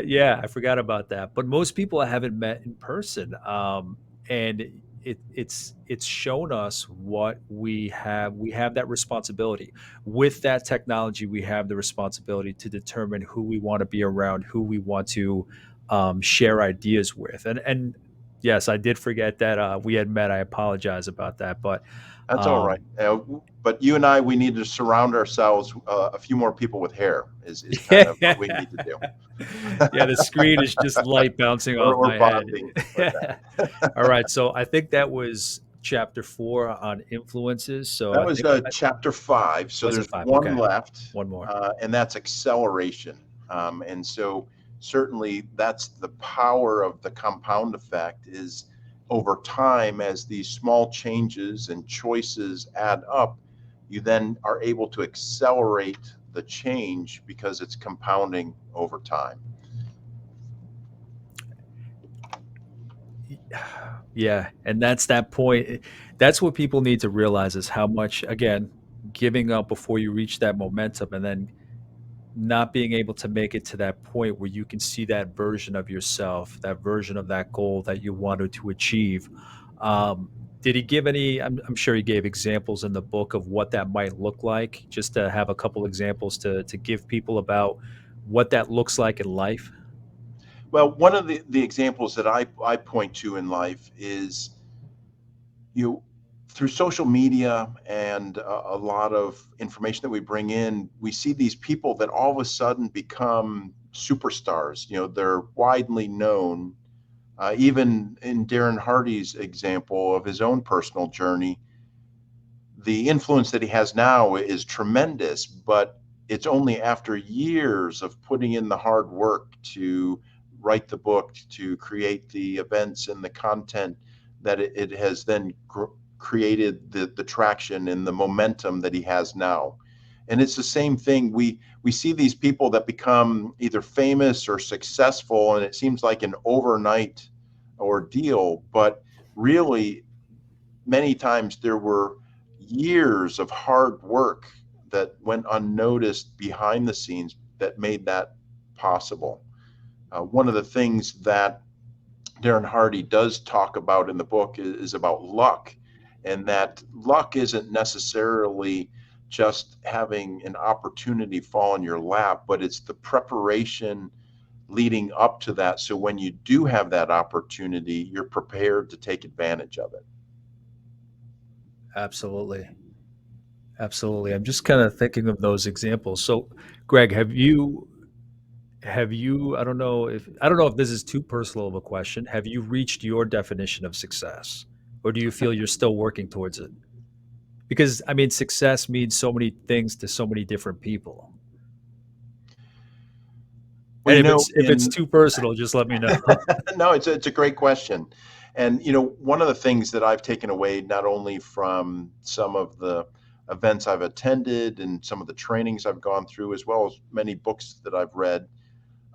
Speaker 1: yeah, I forgot about that. But most people I haven't met in person, and it's shown us what we have. We have that responsibility. With that technology, we have the responsibility to determine who we want to be around, who we want to share ideas with, and Yes, I did forget that we had met. I apologize about that, but
Speaker 2: That's all right.
Speaker 1: um,
Speaker 2: But you and I, we need to surround ourselves a few more people with hair is kind of what we need to do.
Speaker 1: yeah, the screen is just light bouncing off
Speaker 2: Or
Speaker 1: my head.
Speaker 2: bonding with that.
Speaker 1: All right, so I think that was chapter 4 on influences. So
Speaker 2: That
Speaker 1: I
Speaker 2: was
Speaker 1: think
Speaker 2: chapter 5. So
Speaker 1: was it
Speaker 2: there's
Speaker 1: 5?
Speaker 2: one
Speaker 1: Okay,
Speaker 2: left,
Speaker 1: one more.
Speaker 2: and that's acceleration. And so certainly that's the power of the compound effect is over time, as these small changes and choices add up, you then are able to accelerate the change because it's compounding over time.
Speaker 1: Yeah, and that's that point. That's what people need to realize is how much, again, giving up before you reach that momentum and then not being able to make it to that point where you can see that version of yourself, that version of that goal that you wanted to achieve. Did he give any? I'm sure he gave examples in the book of what that might look like, just to have a couple examples to give people about what that looks like in life.
Speaker 2: Well, one of the examples that I point to in life is you through social media and a lot of information that we bring in, we see these people that all of a sudden become superstars. They're widely known. Even in Darren Hardy's example of his own personal journey, the influence that he has now is tremendous, but it's only after years of putting in the hard work to write the book, to create the events and the content, that it has then created the traction and the momentum that he has now. And it's the same thing. We see these people that become either famous or successful, and it seems like an overnight ordeal, but really many times there were years of hard work that went unnoticed behind the scenes that made that possible. One of the things that Darren Hardy does talk about in the book is about luck, and that luck isn't necessarily just having an opportunity fall in your lap, but it's the preparation leading up to that. So when you do have that opportunity, you're prepared to take advantage of it.
Speaker 1: Absolutely. Absolutely. I'm just kind of thinking of those examples. So, Greg, have you I don't know if this is too personal of a question. Have you reached your definition of success? Or do you feel you're still working towards it? Because I mean, success means so many things to so many different people.
Speaker 2: Well,
Speaker 1: And
Speaker 2: you
Speaker 1: if
Speaker 2: know,
Speaker 1: it's
Speaker 2: in
Speaker 1: too personal, just let me know.
Speaker 2: no, it's a great question. And one of the things that I've taken away not only from some of the events I've attended and some of the trainings I've gone through, as well as many books that I've read,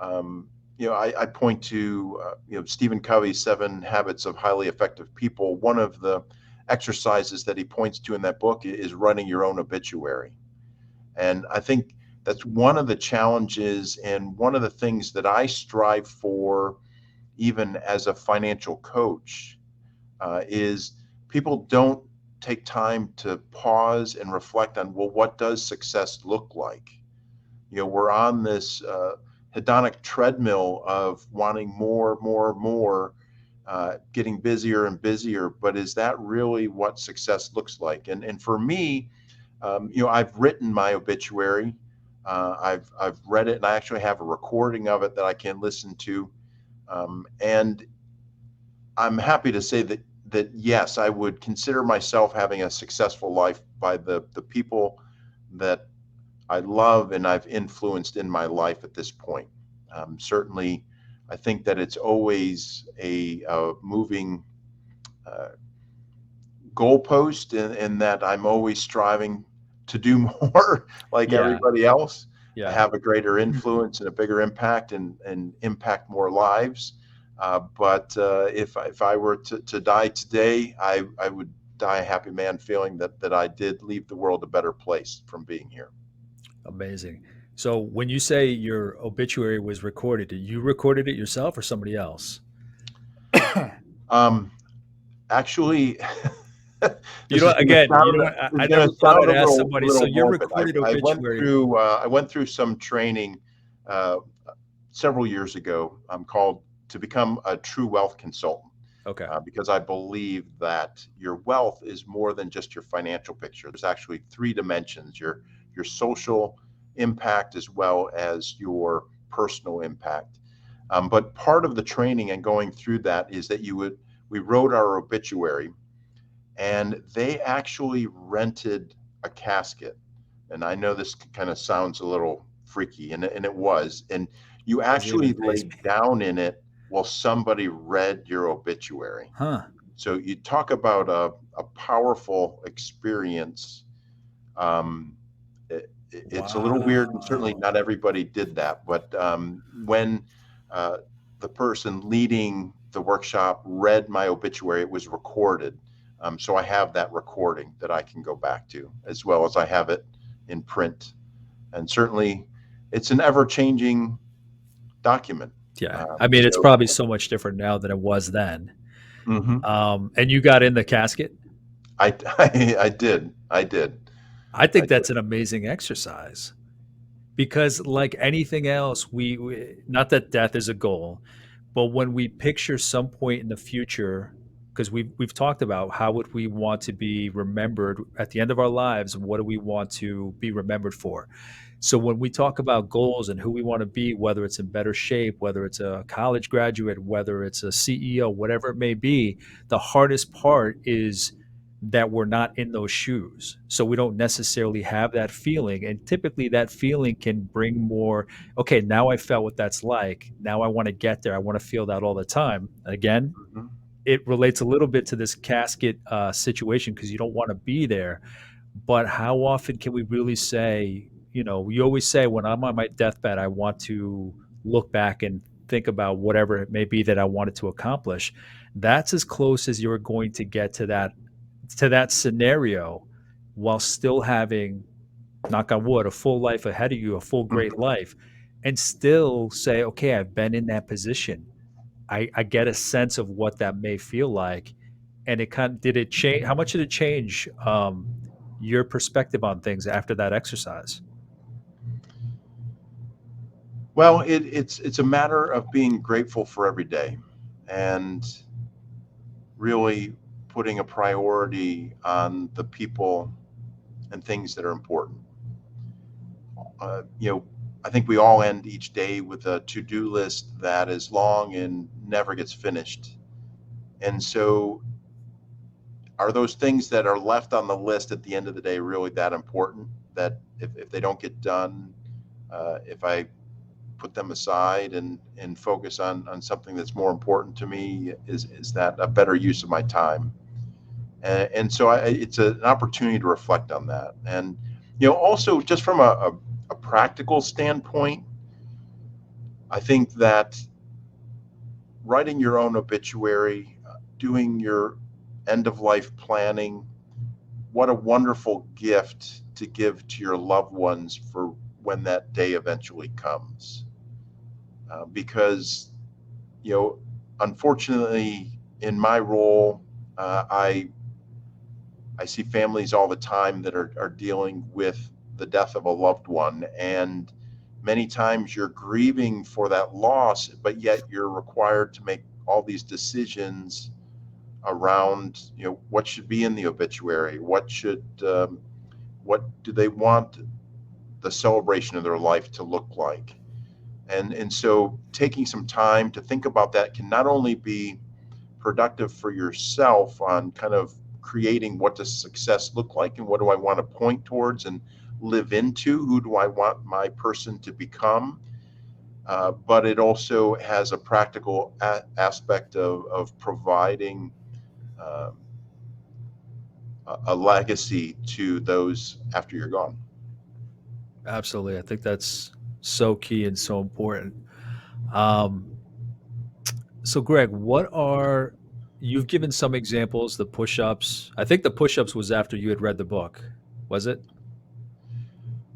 Speaker 2: I point to Stephen Covey's 7 Habits of Highly Effective People. One of the exercises that he points to in that book is running your own obituary. And I think that's one of the challenges and one of the things that I strive for, even as a financial coach, is people don't take time to pause and reflect on, well, what does success look like? We're on this hedonic treadmill of wanting more, more, more, getting busier and busier. But is that really what success looks like? And for me, I've written my obituary. I've read it, and I actually have a recording of it that I can listen to. And I'm happy to say that yes, I would consider myself having a successful life by the people that I love and I've influenced in my life at this point. Certainly, I think that it's always a moving uh, goalpost, in that I'm always striving to do more, like
Speaker 1: Yeah,
Speaker 2: everybody else,
Speaker 1: yeah.
Speaker 2: have a greater influence and a bigger impact, and impact more lives. But if I were to die today, I would die a happy man, feeling that I did leave the world a better place from being here.
Speaker 1: Amazing. So when you say your obituary was recorded, you recorded it yourself or somebody else?
Speaker 2: Um, Actually,
Speaker 1: You
Speaker 2: this
Speaker 1: know,
Speaker 2: is going to
Speaker 1: again, you
Speaker 2: sound
Speaker 1: know what? I
Speaker 2: is going
Speaker 1: never
Speaker 2: to
Speaker 1: thought
Speaker 2: sound
Speaker 1: I'd ask
Speaker 2: a
Speaker 1: somebody. So
Speaker 2: little
Speaker 1: your
Speaker 2: morbid.
Speaker 1: recorded
Speaker 2: I went
Speaker 1: obituary.
Speaker 2: through some training uh, several years ago, called to become a true wealth consultant.
Speaker 1: Okay.
Speaker 2: because I believe that your wealth is more than just your financial picture. There's actually three dimensions: your social impact as well as your personal impact. But part of the training and going through that is that we wrote our obituary, and they actually rented a casket. And I know this kind of sounds a little freaky, and it was. And you
Speaker 1: Doesn't even
Speaker 2: actually
Speaker 1: phase
Speaker 2: laid
Speaker 1: me.
Speaker 2: down in it while somebody read your obituary.
Speaker 1: Huh.
Speaker 2: So you talk about a powerful experience. It's a little weird, and certainly
Speaker 1: Wow.
Speaker 2: not everybody did that. But when uh, the person leading the workshop read my obituary, it was recorded. So I have that recording that I can go back to, as well as I have it in print. And certainly, it's an ever-changing document.
Speaker 1: Yeah. I
Speaker 2: Um,
Speaker 1: mean, it's
Speaker 2: so,
Speaker 1: probably so much different now than it was then.
Speaker 2: mhm.
Speaker 1: And you got in the casket.
Speaker 2: I did. I did.
Speaker 1: I
Speaker 2: I
Speaker 1: think
Speaker 2: did.
Speaker 1: that's an amazing exercise because, like anything else, not that death is a goal, but when we picture some point in the future, because we've talked about how would we want to be remembered at the end of our lives, what do we want to be remembered for? So when we talk about goals and who we want to be, whether it's in better shape, whether it's a college graduate, whether it's a CEO, whatever it may be, the hardest part is that we're not in those shoes. So we don't necessarily have that feeling. And typically that feeling can bring more, okay, now I felt what that's like. Now I want to get there. I want to feel that all the time. Again,
Speaker 2: Mhm.
Speaker 1: it relates a little bit to this casket situation because you don't want to be there. But how often can we really say, you always say, when I'm on my deathbed, I want to look back and think about whatever it may be that I wanted to accomplish. That's as close as you're going to get to that scenario while still having, knock on wood, a full life ahead of you, a full great
Speaker 2: Mhm.
Speaker 1: life, and still say, okay, I've been in that position. I get a sense of what that may feel like. And did it change? How much did it change your perspective on things after that exercise?
Speaker 2: Well, it's a matter of being grateful for every day, and really putting a priority on the people and things that are important. You know, I think we all end each day with a to-do list that is long and never gets finished. And so, are those things that are left on the list at the end of the day really that important that if they don't get done, if I put them aside and focus on something that's more important to me, is that a better use of my time? And so it's an opportunity to reflect on that. And also just from a practical standpoint, I think that writing your own obituary, doing your end of life planning, what a wonderful gift to give to your loved ones for when that day eventually comes. Because you know, unfortunately, in my role, I see families all the time that are dealing with the death of a loved one, and many times you're grieving for that loss, but yet you're required to make all these decisions around, what should be in the obituary, what do they want the celebration of their life to look like, and so taking some time to think about that can not only be productive for yourself on kind of creating what does success look like and what do I want to point towards and live into, who do I want my person to become, but it also has a practical aspect of providing um, a legacy to those after you're gone.
Speaker 1: Absolutely. I think that's so key and so important. Um, so, Greg, you've given some examples, the push ups. I think the push ups was after you had read the book, was it?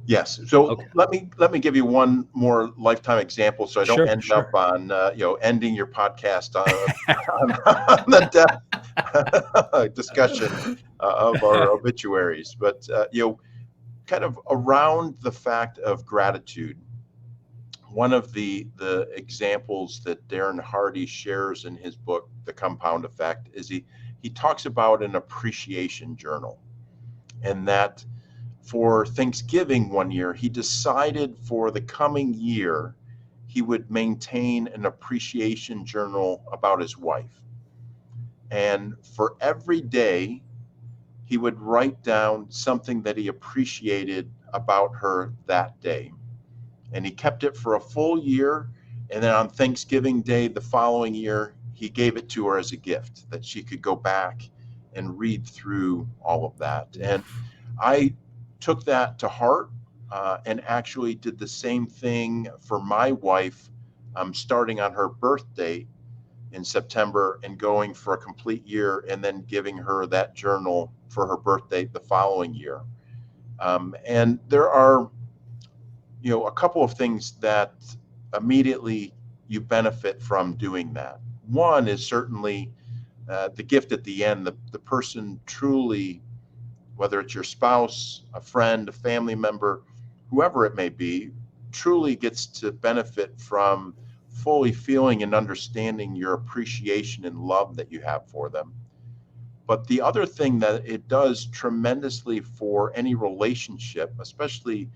Speaker 2: Yes. So
Speaker 1: Okay.
Speaker 2: let me give you one more lifetime example, so I don't
Speaker 1: Sure,
Speaker 2: end up
Speaker 1: sure.
Speaker 2: on ending your podcast on the death discussion of our obituaries. But kind of around the fact of gratitude. one of the examples that Darren Hardy shares in his book, The Compound Effect, is he talks about an appreciation journal, and that for Thanksgiving one year, he decided for the coming year he would maintain an appreciation journal about his wife. And for every day, he would write down something that he appreciated about her that day. And he kept it for a full year. And then on Thanksgiving Day the following year, he gave it to her as a gift that she could go back and read through all of that. And I took that to heart, and actually did the same thing for my wife, starting on her birthday in September and going for a complete year, and then giving her that journal for her birthday the following year. And there are, a couple of things that immediately you benefit from doing that. One is certainly the gift at the end. The person truly, whether it's your spouse, a friend, a family member, whoever it may be, truly gets to benefit from fully feeling and understanding your appreciation and love that you have for them. But the other thing that it does tremendously for any relationship, especially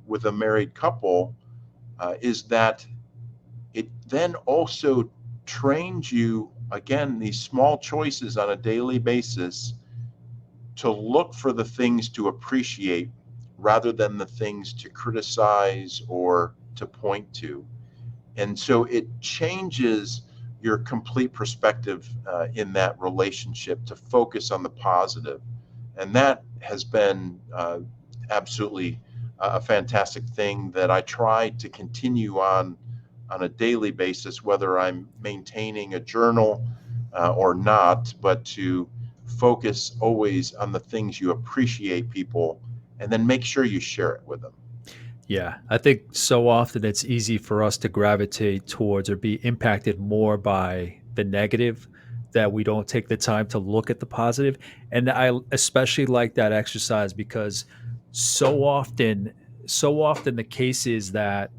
Speaker 2: with a married couple, is that it then also trains you, again, these small choices on a daily basis to look for the things to appreciate rather than the things to criticize or to point to. And so it changes your complete perspective in that relationship to focus on the positive. And that has been absolutely a fantastic thing that I try to continue on a daily basis, whether I'm maintaining a journal or not, but to focus always on the things you appreciate people, and then make sure you share it with them.
Speaker 1: Yeah, I think so often it's easy for us to gravitate towards or be impacted more by the negative that we don't take the time to look at the positive. And I especially like that exercise because so often, so often the case is that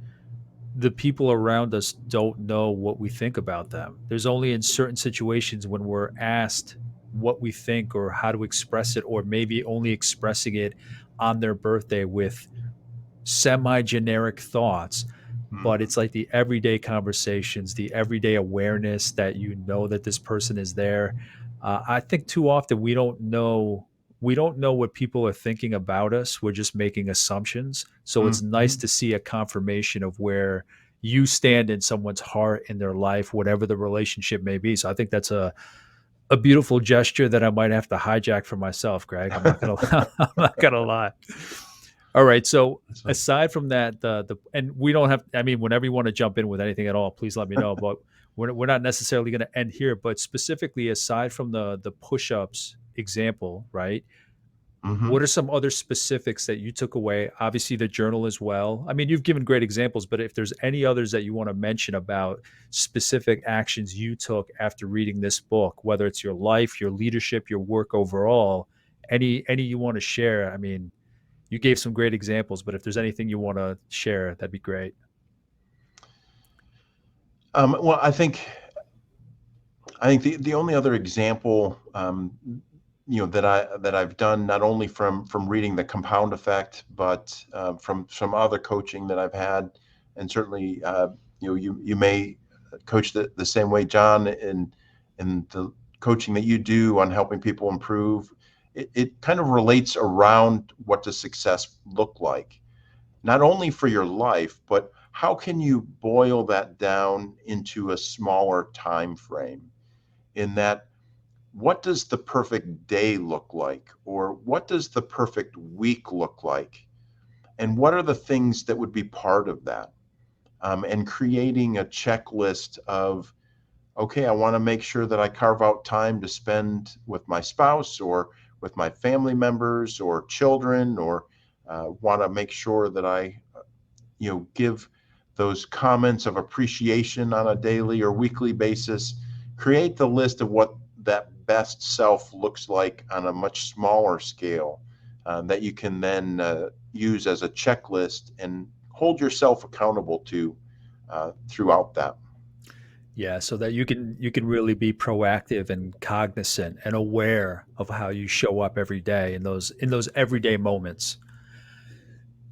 Speaker 1: the people around us don't know what we think about them. There's only in certain situations when we're asked what we think or how to express it, or maybe only expressing it on their birthday with semi-generic thoughts, but
Speaker 2: Mm-hmm.
Speaker 1: it's like the everyday conversations, the everyday awareness that you know that this person is there. I think too often we don't know what people are thinking about us. We're just making assumptions. So it's nice
Speaker 2: Mm-hmm.
Speaker 1: to see a confirmation of where you stand in someone's heart in their life, whatever the relationship may be. So I think that's a beautiful gesture that I might have to hijack for myself, Greg. I'm not gonna I'm not gonna lie. All right. So
Speaker 2: So,
Speaker 1: aside from that, the and we don't have. I mean, whenever you want to jump in with anything at all, please let me know. But we're not necessarily going to end here. But specifically, aside from the push ups example, right?
Speaker 2: mm-hmm.
Speaker 1: What are some other specifics that you took away? Obviously, the journal as well. I mean, you've given great examples, but if there's any others that you want to mention about specific actions you took after reading this book, whether it's your life, your leadership, your work overall, any you want to share, I mean, you gave some great examples, but if there's anything you want to share, that'd be great.
Speaker 2: Well, I think the only other example, that I've done, not only from reading The Compound Effect, but from some other coaching that I've had, and certainly you may coach the same way, John, in the coaching that you do on helping people improve. It kind of relates around what does success look like, not only for your life, but how can you boil that down into a smaller time frame, in that what does the perfect day look like, or what does the perfect week look like, and what are the things that would be part of that, and creating a checklist of, okay, I want to make sure that I carve out time to spend with my spouse or with my family members or children, or want to make sure that I give those comments of appreciation on a daily or weekly basis. Create the list of what that best self looks like on a much smaller scale, that you can then use as a checklist, and hold yourself accountable to throughout that.
Speaker 1: Yeah, so that you can really be proactive and cognizant and aware of how you show up every day in those everyday moments.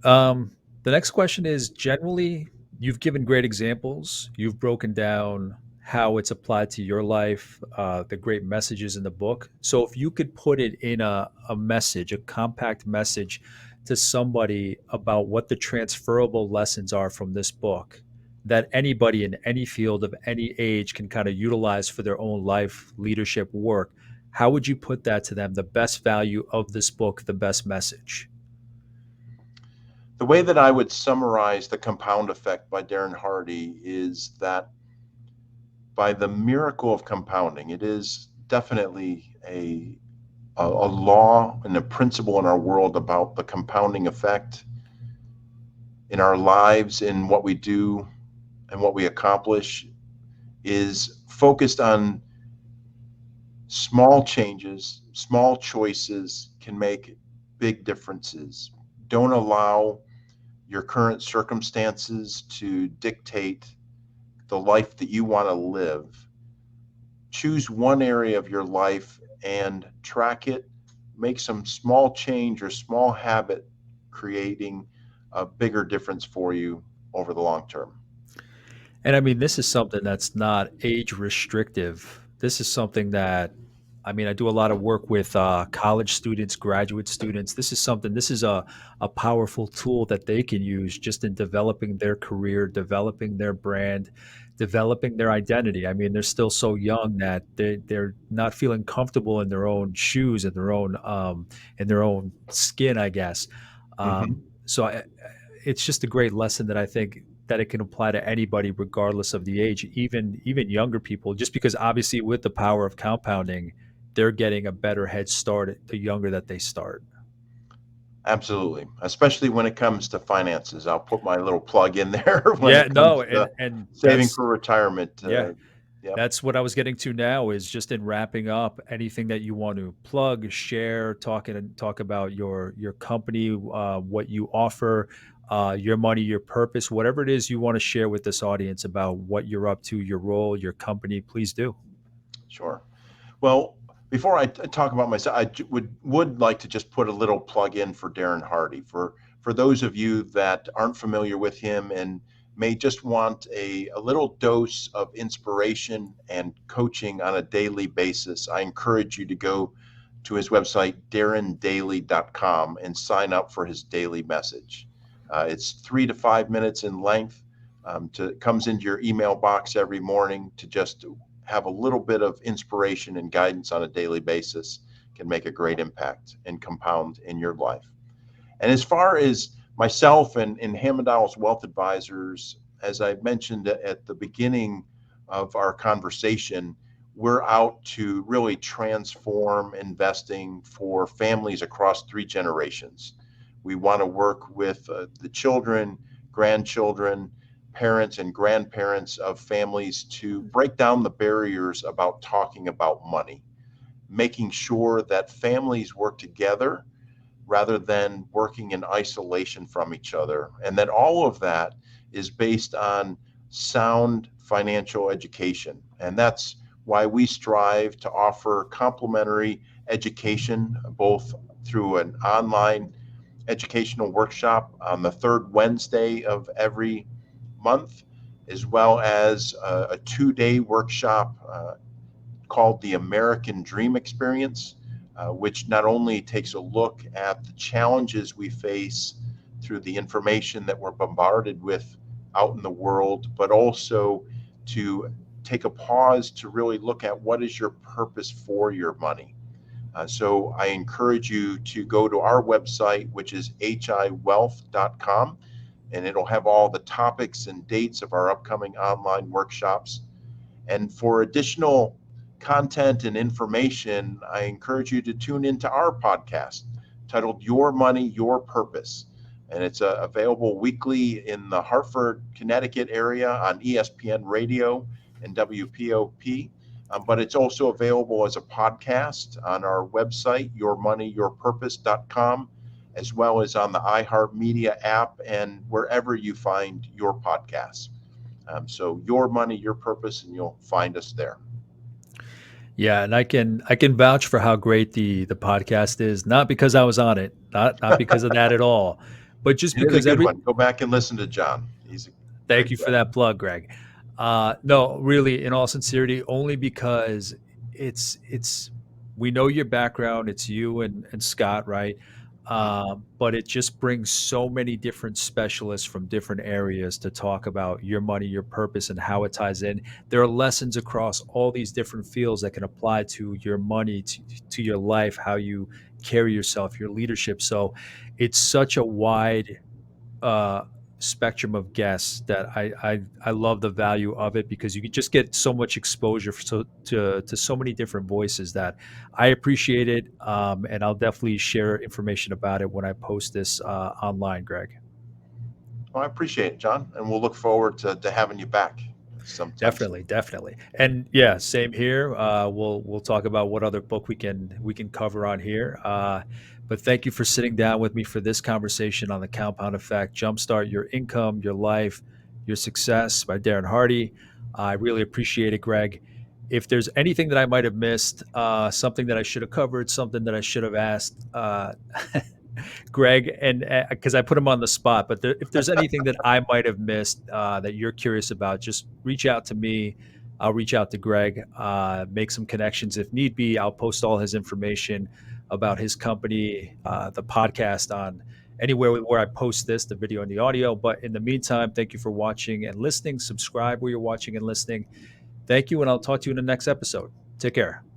Speaker 1: The next question is generally, you've given great examples. You've broken down how it's applied to your life, the great messages in the book. So, if you could put it in a message, a compact message to somebody about what the transferable lessons are from this book that anybody in any field of any age can kind of utilize for their own life leadership work, how would you put that to them? The best value of this book, the best message?
Speaker 2: The way that I would summarize The Compound Effect by Darren Hardy is that by the miracle of compounding, it is definitely a law and a principle in our world about the compounding effect in our lives, in what we do and what we accomplish, is focused on small changes, small choices can make big differences. Don't allow your current circumstances to dictate the life that you want to live. Choose one area of your life and track it. Make some small change or small habit, creating a bigger difference for you over the long term.
Speaker 1: And I mean, this is something that's not age restrictive. This is something that, I mean, I do a lot of work with college students, graduate students. This is a powerful tool that they can use just in developing their career, developing their brand, developing their identity. I mean, they're still so young that they're not feeling comfortable in their own shoes, in their own skin, I guess. So it's just a great lesson that I think that it can apply to anybody regardless of the age, even younger people, just because obviously with the power of compounding, they're getting a better head start the younger that they start.
Speaker 2: Absolutely, especially when it comes to finances. I'll put my little plug in there when
Speaker 1: Yeah,
Speaker 2: it
Speaker 1: no,
Speaker 2: comes to
Speaker 1: and
Speaker 2: saving
Speaker 1: that's
Speaker 2: for retirement.
Speaker 1: yeah,
Speaker 2: Yep,
Speaker 1: that's what I was getting to now is just in wrapping up anything that you want to plug, share, talk about your company, what you offer, your money, your purpose, whatever it is you want to share with this audience about what you're up to, your role, your company, please do.
Speaker 2: sure. Well, before I talk about myself, would like to just put a little plug in for Darren Hardy. For those of you that aren't familiar with him and may just want a little dose of inspiration and coaching on a daily basis, I encourage you to go to his website, darrendaily.com, and sign up for his daily message. It's 3 to 5 minutes in length. Comes into your email box every morning to just have a little bit of inspiration and guidance on a daily basis can make a great impact and compound in your life. And as far as myself and Hammond Iles Wealth Advisors, as I mentioned at the beginning of our conversation, we're out to really transform investing for families across 3 generations. We want to work with the children, grandchildren, parents, and grandparents of families to break down the barriers about talking about money, making sure that families work together rather than working in isolation from each other. And that all of that is based on sound financial education. And that's why we strive to offer complimentary education, both through an online educational workshop on the third Wednesday of every month, as well as a 2 day workshop called the American Dream Experience, which not only takes a look at the challenges we face through the information that we're bombarded with out in the world, but also to take a pause to really look at what is your purpose for your money. So I encourage you to go to our website, which is hiwealth.com, and it'll have all the topics and dates of our upcoming online workshops. And for additional content and information, I encourage you to tune into our podcast titled Your Money, Your Purpose. And it's available weekly in the Hartford, Connecticut area on ESPN Radio and WPOP. But it's also available as a podcast on our website, yourmoneyyourpurpose.com, as well as on the iHeartMedia app and wherever you find your podcasts. So your money, your purpose, and you'll find us there.
Speaker 1: Yeah, and I can vouch for how great the podcast is, not because I was on it, not because of that at all, but just
Speaker 2: It is a
Speaker 1: because
Speaker 2: good
Speaker 1: every
Speaker 2: one. Go back and listen to John. He's a
Speaker 1: thank
Speaker 2: great
Speaker 1: you for
Speaker 2: guest.
Speaker 1: that plug, Greg. No, really, in all sincerity, only because it's we know your background. It's you and Scott, right?
Speaker 2: Mhm.
Speaker 1: But it just brings so many different specialists from different areas to talk about your money, your purpose, and how it ties in. There are lessons across all these different fields that can apply to your money, to your life, how you carry yourself, your leadership. So it's such a wide uh, spectrum of guests that I love the value of it because you can just get so much exposure to so many different voices that I appreciate it. And I'll definitely share information about it when I post this online, Greg.
Speaker 2: Well, I appreciate it, John, and we'll look forward to having you back sometime soon.
Speaker 1: Definitely, definitely. And yeah, same here. We'll talk about what other book we can cover on here. But thank you for sitting down with me for this conversation on the compound effect, jumpstart your income, your life, your success by Darren Hardy. I really appreciate it, Greg. If there's anything that I might have missed, something that I should have covered, something that I should have asked, Greg, and because I put him on the spot, but if there's anything that I might have missed that you're curious about, just reach out to me. I'll reach out to Greg, make some connections if need be. I'll post all his information about his company, the podcast on anywhere where I post this, the video and the audio. But in the meantime, thank you for watching and listening. Subscribe where you're watching and listening. Thank you, and I'll talk to you in the next episode. Take care.